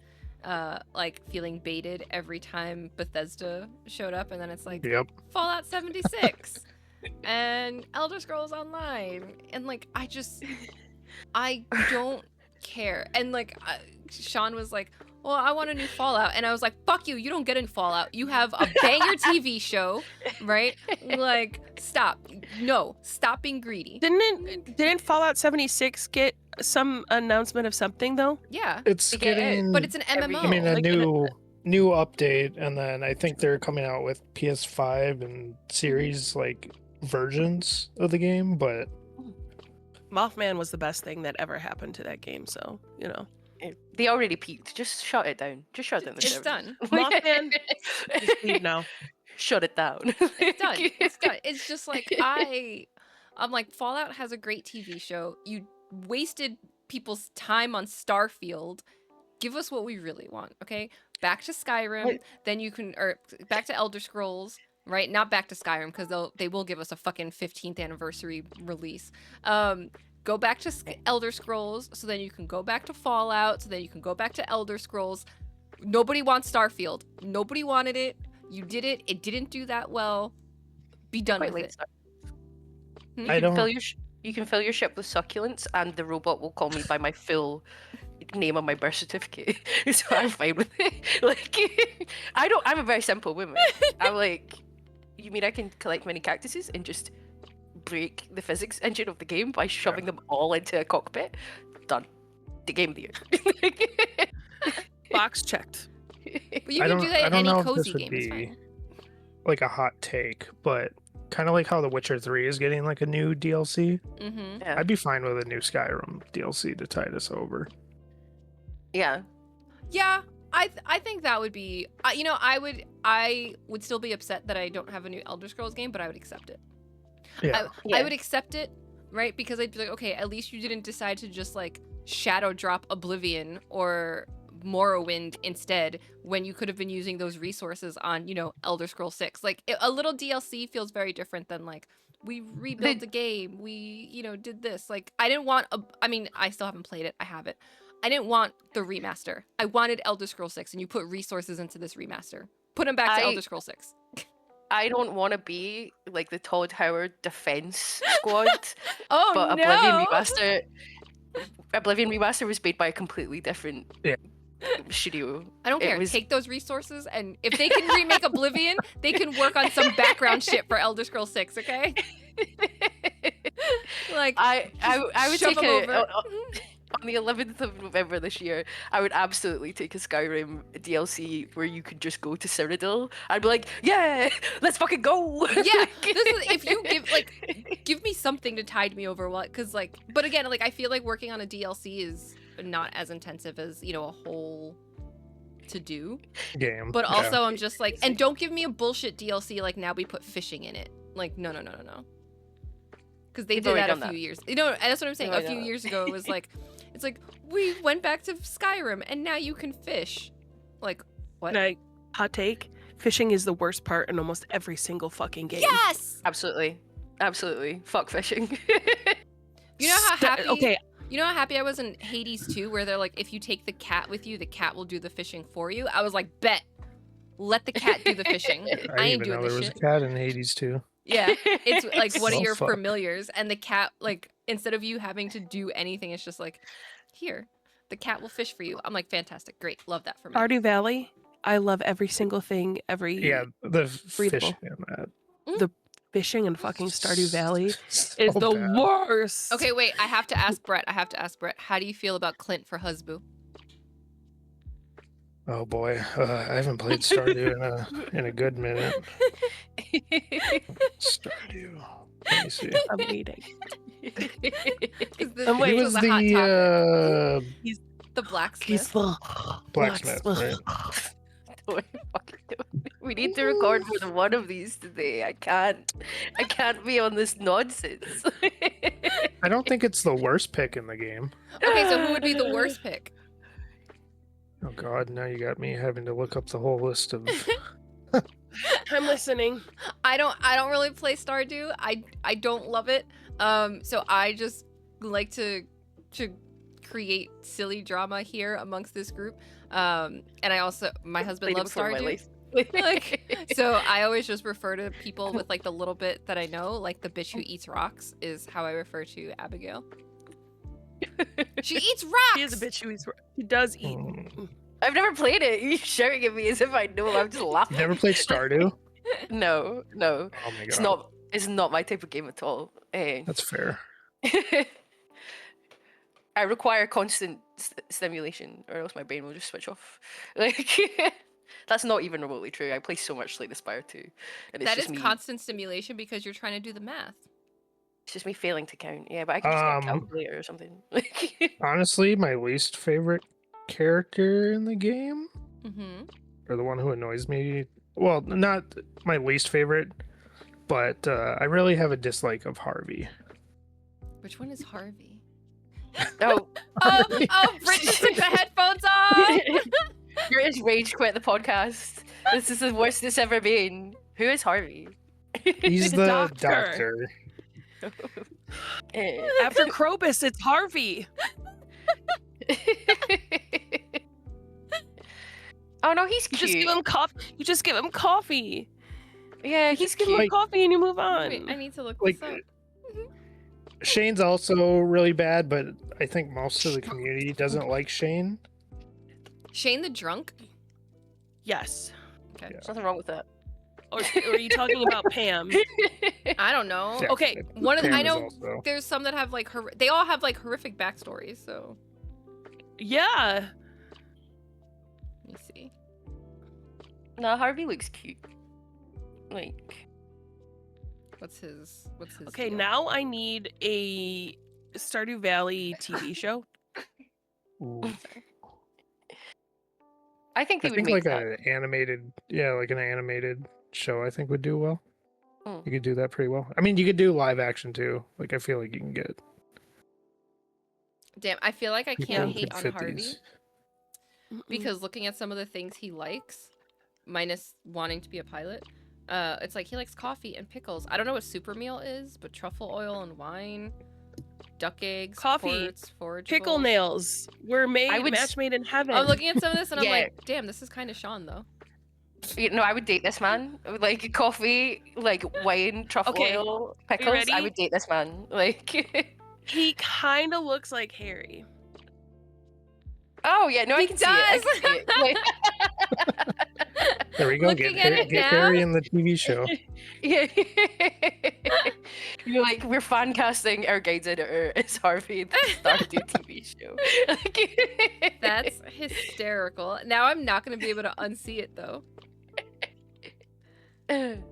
like feeling baited every time Bethesda showed up, and then it's like Yep. Fallout 76 and Elder Scrolls Online, and like I don't care. And like Sean was like, well, I want a new Fallout, and I was like, fuck you, you don't get a new Fallout. You have a banger TV show, right? Like, stop being greedy. Didn't Fallout 76 get some announcement of something though? Yeah, It's getting, but it's an every- MMO. I mean, a Like, new update, and then I think they're coming out with PS5 and series like versions of the game. But Mothman was the best thing that ever happened to that game, so, you know. They already peaked. Just shut it down. Just shut down the It's server. done. Mothman, just leave now. Shut it down. It's done. It's done. It's just like I'm like, Fallout has a great TV show. You wasted people's time on Starfield. Give us what we really want, okay? Back to Skyrim, What? then you can, or back to Elder Scrolls, right? Not back to Skyrim, because they will give us a fucking 15th anniversary release. Go back to Elder Scrolls, so then you can go back to Fallout, so then you can go back to Elder Scrolls. Nobody wants Starfield. Nobody wanted it. You did it. It didn't do that well. Be done Quite with late it. start. Hmm? I don't. You can fill your ship with succulents, and the robot will call me by my full name on my birth certificate. So I'm fine with it. Like, I'm a very simple woman. I'm like, you mean I can collect many cactuses and just break the physics engine of the game by shoving them all into a cockpit? Done. The game of the year. Box checked. But you I can don't- do that I in don't any know if this cozy would game. It's be- fine. like a hot take, but kind of like how The Witcher 3 is getting like a new DLC. Mm-hmm. Yeah. I'd be fine with a new Skyrim DLC to tide us over. Yeah. Yeah, I think that would be. I would still be upset that I don't have a new Elder Scrolls game, but I would accept it. Yeah. I would accept it, right? Because I'd be like, okay, at least you didn't decide to just like shadow drop Oblivion or Morrowind instead when you could have been using those resources on, Elder Scrolls 6. Like a little DLC feels very different than like we rebuilt the game, we, did this. Like I didn't want I still haven't played it. I have it. I didn't want the remaster. I wanted Elder Scrolls 6 and you put resources into this remaster. Put them back to Elder Scrolls 6. I don't want to be like the Todd Howard defense squad. Oh but no! Oblivion Remaster was made by a completely different studio. I don't care. Take those resources, and if they can remake Oblivion, they can work on some background shit for Elder Scrolls 6, okay? Like, I would shove take them it over. on the 11th of November this year. I would absolutely take a Skyrim DLC where you could just go to Cyrodiil. I'd be like, yeah, let's fucking go. Yeah, if you give me something to tide me over, what? Because but again, I feel like working on a DLC is not as intensive as a whole to do game. But also, I'm just like, and don't give me a bullshit DLC like now we put fishing in it. Like, no. Because they did that a few years. That's what I'm saying. A few years ago, it was like, it's like we went back to Skyrim and now you can fish. Like, what? Hot take: fishing is the worst part in almost every single fucking game. Yes. Absolutely. Fuck fishing. You know how happy? Okay. You know how happy I was in Hades 2, where they're like, if you take the cat with you, the cat will do the fishing for you. I was like, bet. Let the cat do the fishing. I ain't doing this shit. There was a cat in Hades too. Yeah, it's like one of your fuck. familiars, and the cat, like, instead of you having to do anything, it's just like, here, the cat will fish for you. I'm like, fantastic, great, love that for me. Stardew Valley, I love every single thing, the fish in that. The fishing in fucking Stardew Valley So is the bad. worst. Okay, wait, I have to ask Brett, how do you feel about Clint for Husboo? Oh boy, I haven't played Stardew in a good minute. Stardew. Let me see. I'm waiting. I'm He was the the blacksmith. He's the blacksmith, right? We need to record more than one of these today. I can't be on this nonsense. I don't think it's the worst pick in the game. Okay, so who would be the worst pick? Oh god, now you got me having to look up the whole list of. I'm listening. I don't really play Stardew. I don't love it. So I just like to create silly drama here amongst this group. And I also, my husband loves Stardew. So I always just refer to people with like the little bit that I know, like the bitch who eats rocks is how I refer to Abigail. She eats rocks. She is a bitch who eats. She does eat. I've never played it. You're shouting at me as if I know. I'm just laughing. Never played Stardew? No. Oh my god. It's not my type of game at all. That's fair. I require constant stimulation, or else my brain will just switch off. Like, that's not even remotely true. I play so much Slay the Spire 2, and it's That just is me. constant stimulation because you're trying to do the math. It's just me failing to count. Yeah, but I can just get a calculator or something. Honestly, my least favorite character in the game, Mm-hmm. or the one who annoys me. Well, not my least favorite, but I really have a dislike of Harvey. Which one is Harvey? Oh, Brit just took the headphones off! British rage quit the podcast. This is the worst it's ever been. Who is Harvey? He's the doctor. After Krobus, it's Harvey. Oh no, he's You cute. just give him coffee. You just give him coffee. Yeah, You he's just give him cute. coffee and you move on. Wait, I need to look Like, this up. Shane's also really bad, but I think most of the community doesn't like Shane. Shane the drunk? Yes. Okay. There's nothing wrong with that. Or are you talking about Pam? I don't know. Yeah, Okay, it- one of the, Pam I is know also- there's some that have like they all have like horrific backstories. So Yeah. let me see. No, Harvey looks cute. Like, What's his? Okay, deal? now I need a Stardew Valley TV show. Ooh. I think I they would think make like that. an animated show I think would do well. Mm. You could do that pretty well. I mean, you could do live action too. Like I feel like you can get. Damn, I feel like I People can't who hate could on fit Harvey these. because looking at some of the things he likes, minus wanting to be a pilot, it's like he likes coffee and pickles. I don't know what super meal is, but truffle oil and wine, duck eggs, Coffee, quartz, forageables. pickle nails. We're would match made in heaven. I'm looking at some of this and I'm Yeah. like, damn, this is kind of Sean though. You know, I would date this man. Like coffee, like wine, truffle Okay, oil, pickles. I ready? would date this man. Like, He kind of looks like Harry. oh yeah, no, I He can see it. I does. can see it. Like, There we go. Looking at it Get now? Harry in the TV show. yeah. You're like, we're fan casting our guides editor is Harvey, the Stardew TV show. Like, That's hysterical. Now I'm not going to be able to unsee it though.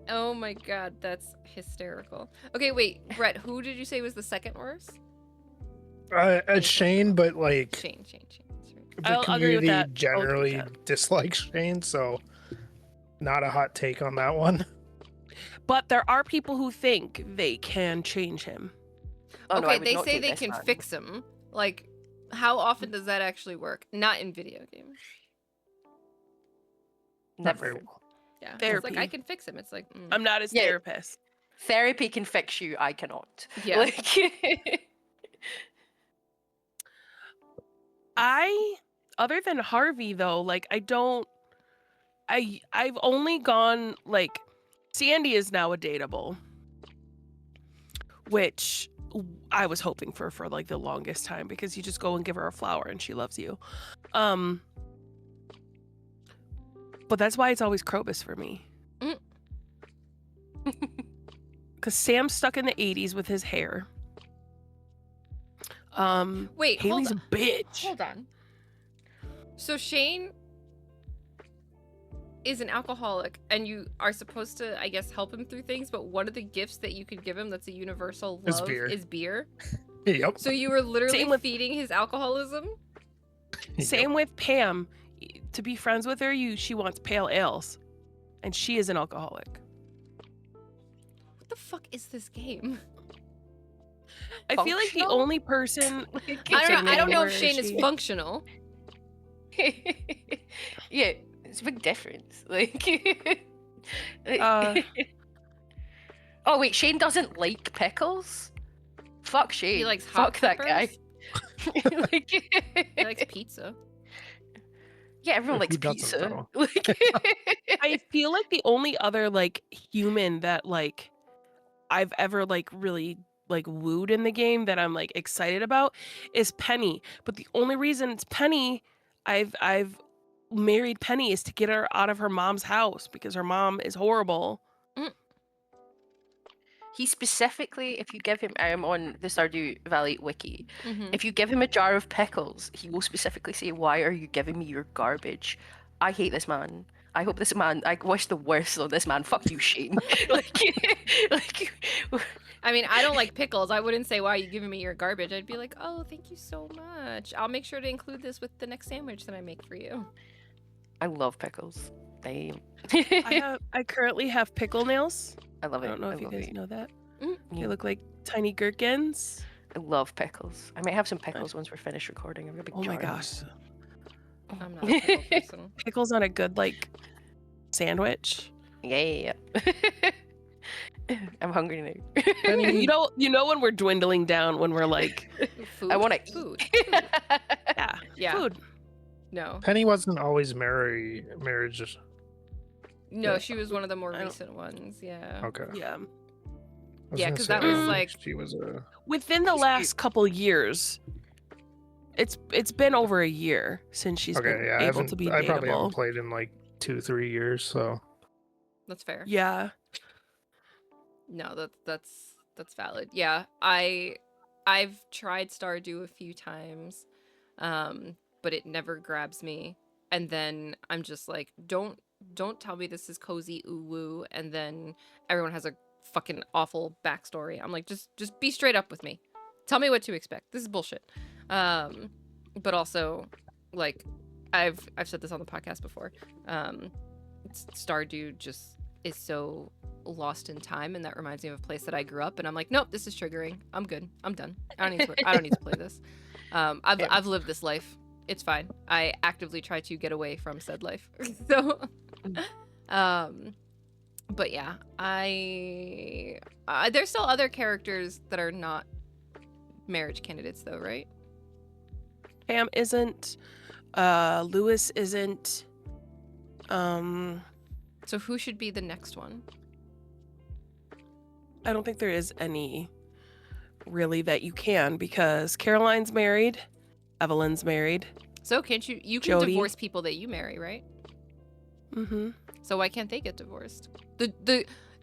Oh my god, that's hysterical. Okay, wait, Brett, who did you say was the second worst? Shane, but like Shane. That's right. the I'll agree with community that. I'll agree with generally that. dislikes Shane, so not a hot take on that one. But there are people who think they can change him. Oh, no, I Okay, would they not say date they this can man. fix him. Like, how often does that actually work? Not in video games. Not very Never. well. Yeah. It's Therapy. like, I can fix him. It's like, I'm not his Yeah. therapist. Therapy can fix you. I cannot. yeah. Like, Other than Harvey though, like I've only gone like Sandy is now a dateable, which I was hoping for like the longest time because you just go and give her a flower and she loves you. But that's why it's always Krobus for me. Because Sam's stuck in the 80s with his hair. Wait, Haley's hold a bitch. Hold on. So Shane is an alcoholic, and you are supposed to, I guess, help him through things, but one of the gifts that you could give him that's a universal Is love beer. is beer. Yep. So you were literally Same with- feeding his alcoholism? Same with Pam. To be friends with her, she wants pale ales. And she is an alcoholic. What the fuck is this game? I feel like the Functional? only person I don't know where if Shane is she- functional. yeah, it's a big difference. Like, Uh, oh wait, Shane doesn't like pickles. Fuck Shane. He likes hot Fuck that guy. peppers. Like, He likes pizza. yeah, everyone Who likes doesn't, pizza. though? Like, I feel like the only other like human that like I've ever like really like wooed in the game that I'm like excited about is Penny. But the only reason it's Penny, I've married Penny is to get her out of her mom's house because her mom is horrible. he specifically, if you give him, I'm on the Stardew Valley wiki. Mhm. If you give him a jar of pickles, he will specifically say, "Why are you giving me your garbage?" I hate this man. I hope this man. I wish the worst on this man. Fuck you, Shane. like, I mean, I don't like pickles. I wouldn't say, why are you giving me your garbage? I'd be like, oh, thank you so much. I'll make sure to include this with the next sandwich that I make for you. I love pickles. I I currently have pickle nails. love it. I don't know if you love guys it. know that. Mm. They look like tiny gherkins. I love pickles. I might have some pickles once we're finished recording. I'm gonna be Oh my gosh. I'm not a pickle person. Pickles on a good like sandwich. Yeah. I'm hungry now. You know when we're dwindling down when we're like, Food? I want to Food. yeah, Yeah. food. No. Penny wasn't always marriage. No, Yeah. she was one of the more I don't- recent ones. Yeah. Okay. Yeah. I was Yeah, gonna 'cause say, that was, like- she was a. Within the She's last couple years, it's been over a year since she's Okay, been yeah, I able to be probably haven't dateable. played in like 2-3 years, so That's fair. Yeah. No, that's valid. Yeah, I've tried Stardew a few times, but it never grabs me. And then I'm just like, don't tell me this is cozy ooh woo. And then everyone has a fucking awful backstory. I'm like, just be straight up with me. Tell me what to expect. This is bullshit. But also, like, I've said this on the podcast before. Stardew just is so lost in time, and that reminds me of a place that I grew up. And I'm like, nope, this is triggering. I'm good. I'm done. I don't need to play this. I've lived this life. It's fine. I actively try to get away from said life. So, but yeah, there's still other characters that are not marriage candidates, though, right? Pam isn't. Lewis isn't. So who should be the next one? I don't think there is any really that you can, because Caroline's married, Evelyn's married. So can't you can Jody. divorce people that you marry, right? Mm-hmm. So why can't they get divorced?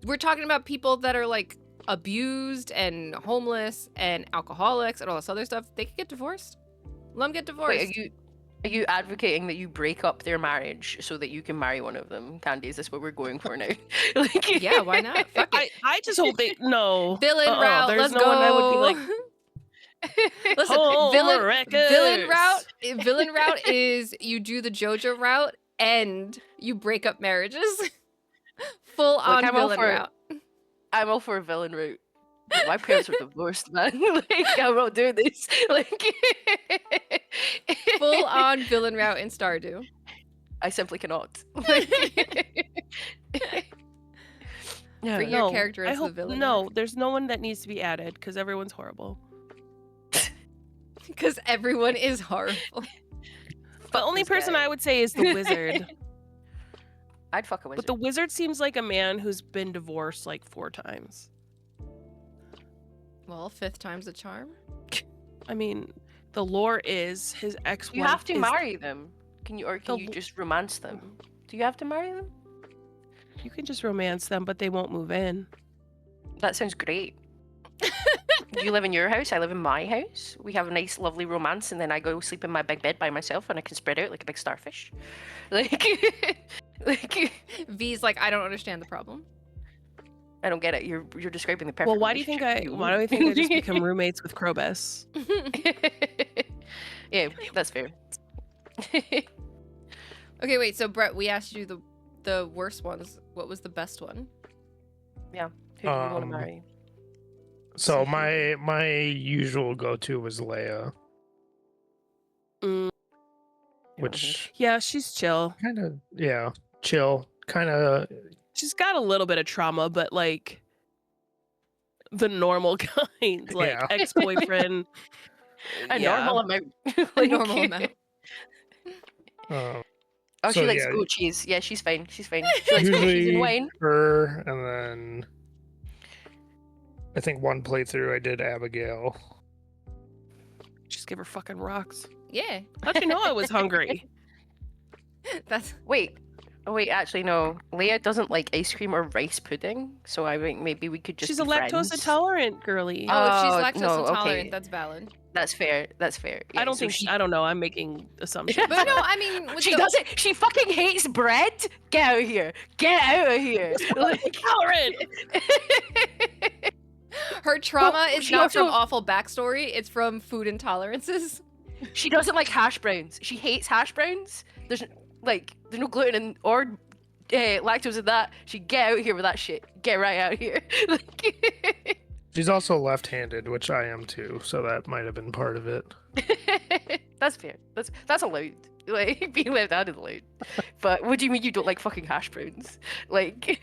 We're talking about people that are like abused and homeless and alcoholics and all this other stuff. They could get divorced. Let them get divorced. Wait, are you advocating that you break up their marriage so that you can marry one of them? Candy, is this what we're going for now? Like, Yeah, why not? Fuck it. I just hope they no Villain route. There's Let's no go. one I would be like. Listen, Home villain wreckers. route. Villain route is you do the JoJo route and you break up marriages. Full on I'm all villain for it. route. I'm all for a villain route. But my parents were divorced, man. Like, I'm not doing this. Like, Full on villain route in Stardew. I simply cannot. Like, For yeah. your character I as the hope villain. no. There's no one that needs to be added because everyone's horrible. Because everyone is horrible. The only this person guy. I would say is the wizard. I'd fuck a wizard. But the wizard seems like a man who's been divorced like 4 times. Well, 5th time's a charm. I mean, the lore is his ex-wife. You have to is- marry them. Can you The- you just romance them? Do you have to marry them? You can just romance them, but they won't move in. That sounds great. You live in your house, I live in my house. We have a nice, lovely romance, and then I go sleep in my big bed by myself, and I can spread out like a big starfish. Like, like V's like, I don't understand the problem. I don't get it. You're describing the perfect. Well, why do you think I just become roommates with Krobus? Yeah, that's fair. Okay, wait. So Brett, we asked you the worst ones. What was the best one? Who do you want to marry? So my usual go-to was Leia, Mm, which yeah, she's chill. kind of chill, kind of She's got a little bit of trauma, but like the normal kind, like Yeah. ex-boyfriend. A yeah. normal amount. A normal amount. Oh, So, she likes yeah. goat cheese. Yeah, she's fine. She's fine. She likes goat cheese usually and wine. her, and then I think one playthrough I did Abigail. Just give her fucking rocks. Yeah, How'd you know I was hungry? that's Wait, actually no. Leia doesn't like ice cream or rice pudding, so I think maybe we could just. She's a be lactose friends. intolerant girly. oh, if she's Oh, lactose no, intolerant, okay. that's valid. That's fair. That's fair. I Yeah, don't so think she, I don't know. I'm making assumptions. But no, I mean, with she the- doesn't. She fucking hates bread. Get out of here. Get out of here. Like, Intolerant. her trauma Well, is she not from also- awful backstory. It's from food intolerances. she doesn't like hash browns. She hates hash browns. There's no gluten in, or lactose in that. She get out of here with that shit. Get right out of here. Like, She's also left-handed, which I am too, so that might have been part of it. that's fair. That's allowed. Like, being left-handed is allowed. But what do you mean you don't like fucking hash browns? Like,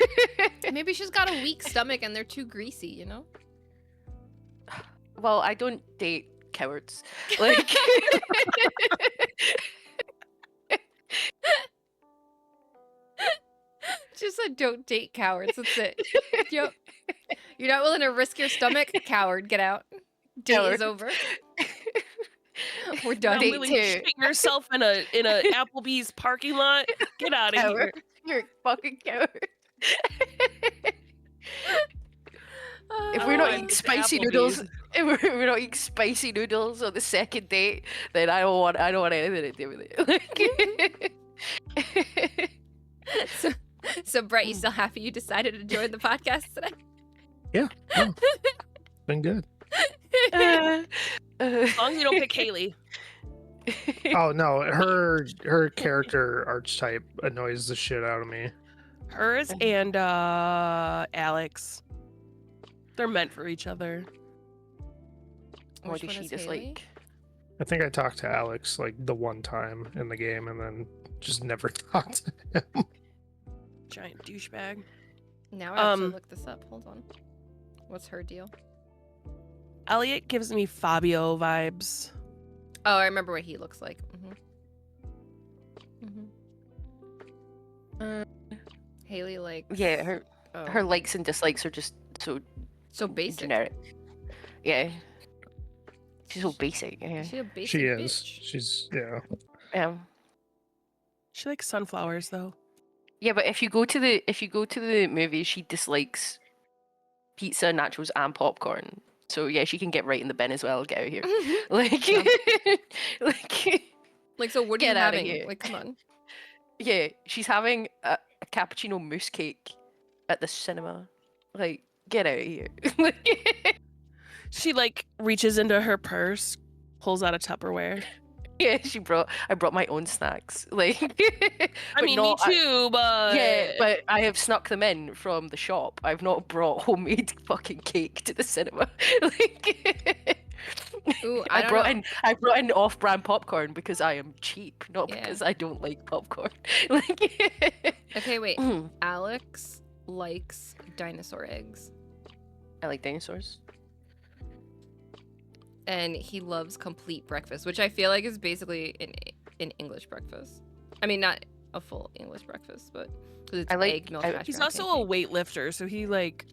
Maybe she's got a weak stomach and they're too greasy, you know? well, I don't date cowards. Like, Just said don't date cowards. That's it. Yep. You're not willing to risk your stomach? Coward, get out. Date is Coward. over. We're done. Not Date willing to two. shit yourself in a Applebee's parking lot. Get out of here. coward. You're a fucking coward. If we're not I eating went to spicy Applebee's. noodles, if we're not eating spicy noodles on the second date, then I don't want anything to do with it. So Brett, you still happy you decided to join the podcast today? Been good. As long as you don't pick Haley. Oh no, her character archetype annoys the shit out of me. Hers and Alex. They're meant for each other. What Which does one she is dislike? Haley? I think I talked to Alex like the one time in the game and then just never talked to him. Giant douchebag. Now I have to look this up. Hold on. What's her deal? Elliot gives me Fabio vibes. Oh, I remember what he looks like. Haley likes. Yeah, oh, her likes and dislikes are just so basic. generic. Yeah. She's so basic. Yeah. She's a basic She bitch. is. She's Yeah. She likes sunflowers though. Yeah, but if you go to the movie, she dislikes pizza, nachos, and popcorn. So yeah, she can get right in the bin as well. Get out of here. Like, Yeah. like, Like, so what are you Get outta having? here. Like, come on. yeah, she's having a cappuccino mousse cake at the cinema. Like, get out of here. She like reaches into her purse, pulls out a Tupperware. Yeah, I brought my own snacks. Like, I but mean, not- me too, but Yeah, but I have snuck them in from the shop. I've not brought homemade fucking cake to the cinema. Like, Ooh, I don't know. I brought in off-brand popcorn because I am cheap, not Yeah. because I don't like popcorn. Like, Okay, wait. Alex likes dinosaur eggs. I like dinosaurs. And he loves complete breakfast, which I feel like is basically an English breakfast. I mean, not a full English breakfast, but because it's I like- egg, milk, I- hash he's brown, also a pancake. weightlifter, so he like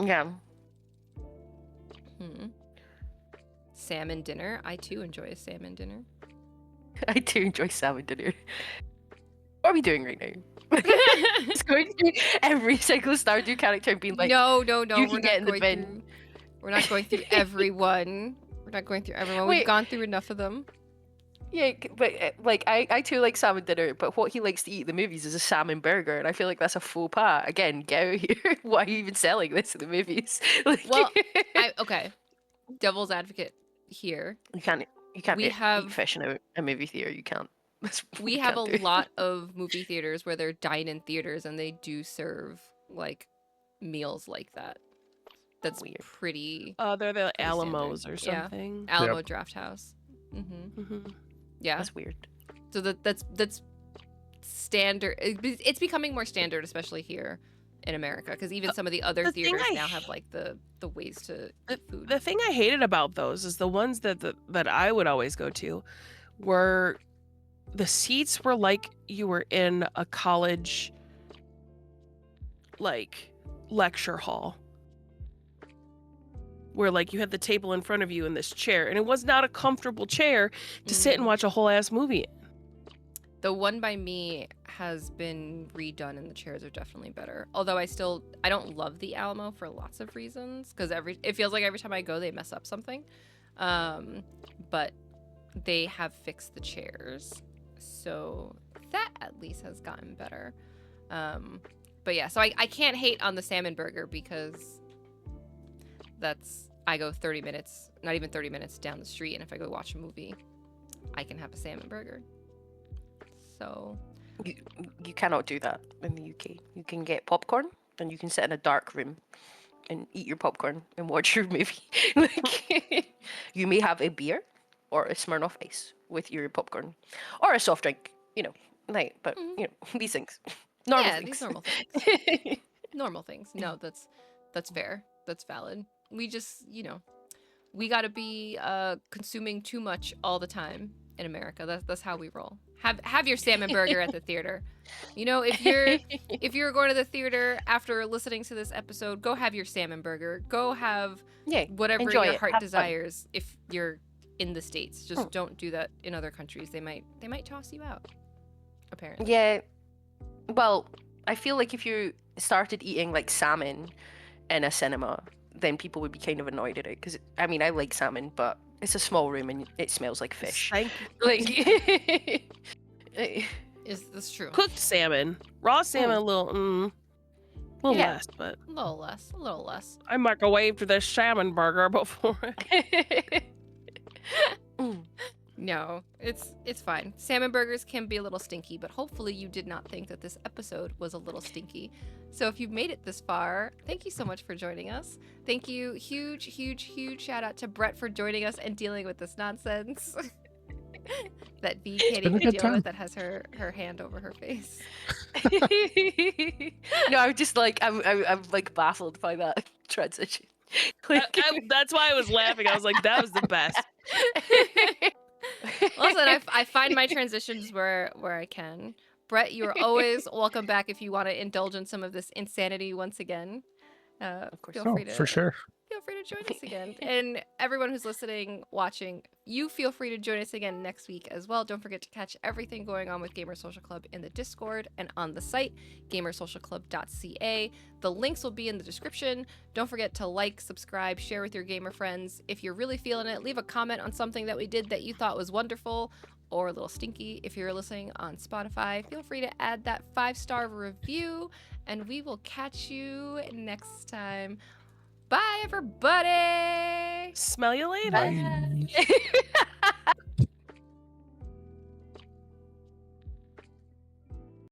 Yeah. Salmon dinner. I too enjoy a salmon dinner. I do enjoy salmon dinner. What are we doing right now? Just going through every single Stardew character and being like, no, you we're can not get in the going bin. through. We're not going through everyone. We're not going through everyone. We've Wait. gone through enough of them. Yeah, but like I too like salmon dinner, but what he likes to eat in the movies is a salmon burger, and I feel like that's a faux pas. Again, get out of here. Why are you even selling this in the movies? Like, Well, okay. Devil's advocate here. you can't we eat have- fish in a movie theater. You can't. That's what We you have can't a do. lot of movie theaters where they're dine-in theaters, and they do serve like meals like that. That's Weird. pretty they're the Pretty Alamos standard. or Yeah. something. Alamo Draft House. Yeah. That's weird. So that's standard. It's becoming more standard, especially here in America, because even some of the other the thing theaters I now have like the ways to eat food. The thing I hated about those is the ones that I would always go to were the seats were like you were in a college like lecture hall where like you had the table in front of you and this chair, and it was not a comfortable chair to sit and watch a whole ass movie in. The one by me has been redone, and the chairs are definitely better. Although I don't love the Alamo for lots of reasons, because it feels like every time I go they mess up something. But they have fixed the chairs, so that at least has gotten better. But yeah, so I can't hate on the salmon burger because I go 30 minutes, not even 30 minutes down the street, and if I go watch a movie, I can have a salmon burger. So You cannot do that in the UK. You can get popcorn and you can sit in a dark room and eat your popcorn and watch your movie. Like, you may have a beer or a Smirnoff Ice with your popcorn, or a soft drink. But these things, normal yeah, things. these normal things. Normal things. No, that's fair. That's valid. We just, we got to be consuming too much all the time in America. That's how we roll. Have your salmon burger at the theater. If you're going to the theater after listening to this episode, go have your salmon burger. Go have whatever enjoy your it. heart Have fun. desires. If you're in the States, just Oh. don't do that in other countries. They might toss you out. Apparently. Yeah. Well, I feel like if you started eating like salmon in a cinema, then people would be kind of annoyed at it. Because I like salmon, but it's a small room and it smells like fish. Thank Like, Is this true? cooked salmon, raw salmon, a little Yeah. less, but A little less. I microwaved this salmon burger before. Mm. No, it's fine. Salmon burgers can be a little stinky, but hopefully you did not think that this episode was a little stinky. So if you've made it this far, thank you so much for joining us. Thank you. Huge shout out to Brett for joining us and dealing with this nonsense that V can't been a even good deal time. with, that has her hand over her face. No, I'm just like I'm like baffled by that transition. Like, That's why I was laughing. I was like, that was the best. Listen, I find my transitions where I can. Brett, you are always welcome back if you want to indulge in some of this insanity once again. Of course. Feel Oh, free to for sure. feel free to join us again. And everyone who's listening, watching, you feel free to join us again next week as well. Don't forget to catch everything going on with Gamer Social Club in the Discord and on the site, gamersocialclub.ca. The links will be in the description. Don't forget to like, subscribe, share with your gamer friends. If you're really feeling it, leave a comment on something that we did that you thought was wonderful or a little stinky. If you're listening on Spotify, feel free to add that 5-star review, and we will catch you next time. Bye, everybody. Smell you later. Bye. Bye.